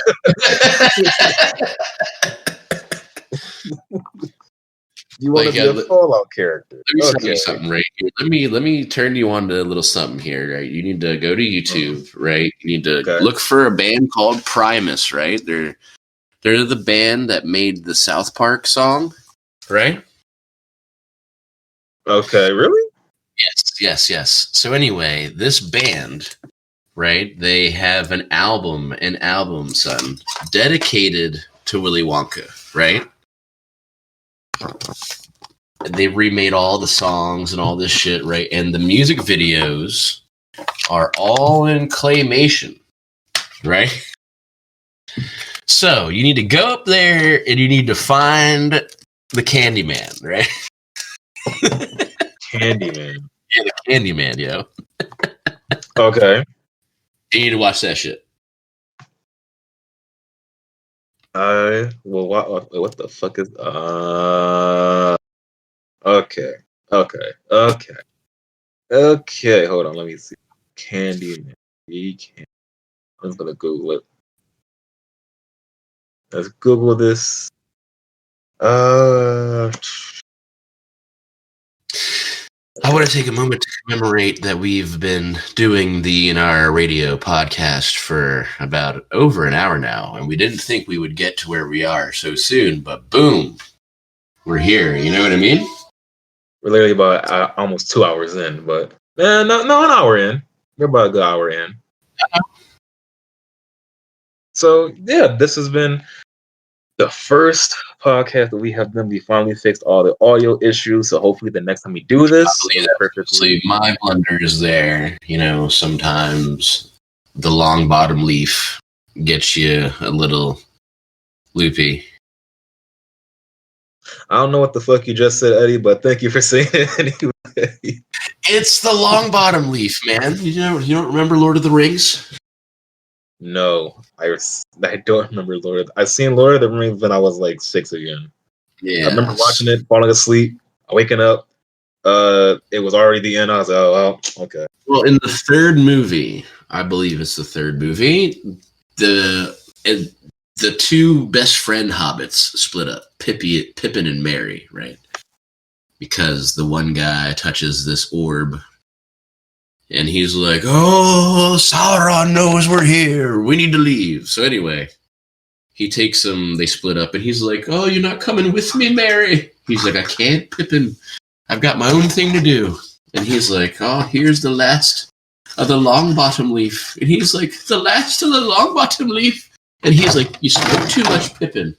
You want to be a Fallout character. Let me tell you something right here. Let me turn you on to a little something here, right? You need to go to YouTube, right? You need to look for a band called Primus, right? They're the band that made the South Park song, right? Okay, really? Yes. So anyway, this band right? They have an album, son, dedicated to Willy Wonka, right? They remade all the songs and all this shit, right? And the music videos are all in claymation, right? So you need to go up there and you need to find the Candyman, right? Candyman. Yeah, the Candyman, yo. Okay. You need to watch that shit. Well, what the fuck is? Okay. Hold on, let me see. Candyman. I'm gonna Google it. Let's Google this. I want to take a moment to commemorate that we've been doing the In Our Radio podcast for about over an hour now, and we didn't think we would get to where we are so soon, but boom, we're here. You know what I mean? We're literally about almost 2 hours in, but no, an hour in. We're about a good hour in. So yeah, this has been the first podcast that we have done. We finally fixed all the audio issues, so hopefully the next time we do this, perfectly. My blunder is there. You know, sometimes the long bottom leaf gets you a little loopy. I don't know what the fuck you just said, Eddie, but thank you for saying it anyway. It's the long bottom leaf, man. You don't remember Lord of the Rings? No, I don't remember I've seen Lord of the Rings when I was like 6 again. Yeah, I remember watching it, falling asleep, waking up. It was already the end. I was like, oh, well, okay. Well, in the third movie, I believe it's the third movie, the two best friend hobbits split up, Pippin and Merry, right? Because the one guy touches this orb, and he's like, oh, Sauron knows we're here. We need to leave. So anyway, he takes them, they split up, and he's like, oh, you're not coming with me, Merry? He's like, I can't, Pippin. I've got my own thing to do. And he's like, oh, here's the last of the long bottom leaf. And he's like, the last of the long bottom leaf? And he's like, you spoke too much, Pippin.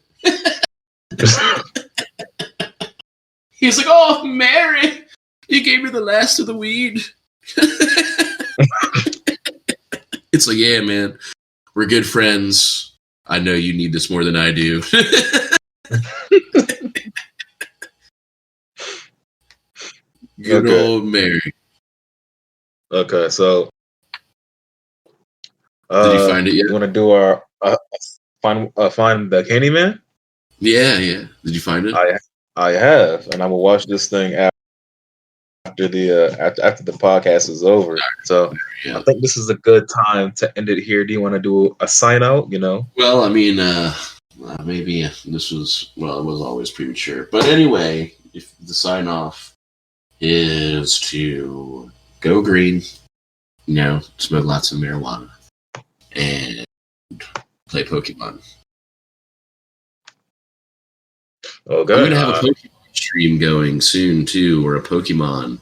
He's like, oh, Merry, you gave me the last of the weed. It's like, yeah, man, we're good friends. I know you need this more than I do. Good old Mary. Okay, so did you find it yet? You want to do our find the Candyman? Yeah. Did you find it? I have, and I will watch this thing after the podcast is over. So I think this is a good time to end it here. Do you want to do a sign out? You know? Well, I mean, maybe this was it was always premature, but anyway, if the sign off is to go green, smoke lots of marijuana, and play Pokemon. Okay. I'm going to have a Pokemon stream going soon, too, or a Pokemon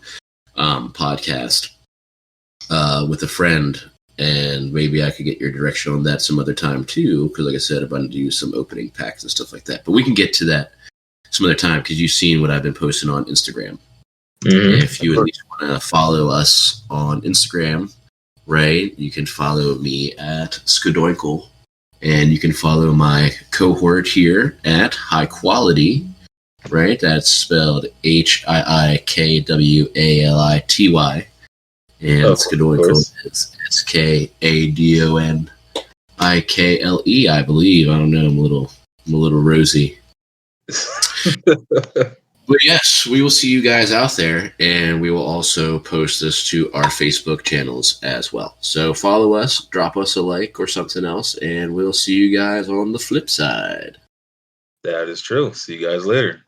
podcast with a friend, and maybe I could get your direction on that some other time, too, because like I said, I'm going to do some opening packs and stuff like that. But we can get to that some other time, because you've seen what I've been posting on Instagram. Mm-hmm. If you at least want to follow us on Instagram, right, you can follow me at Skadoinkle. And you can follow my cohort here at High Quality, right? That's spelled HIIKWALITY. And Skadoinkle is SKADONIKLE, I believe. I don't know. I'm a little rosy. But yes, we will see you guys out there, and we will also post this to our Facebook channels as well. So follow us, drop us a like or something else, and we'll see you guys on the flip side. That is true. See you guys later.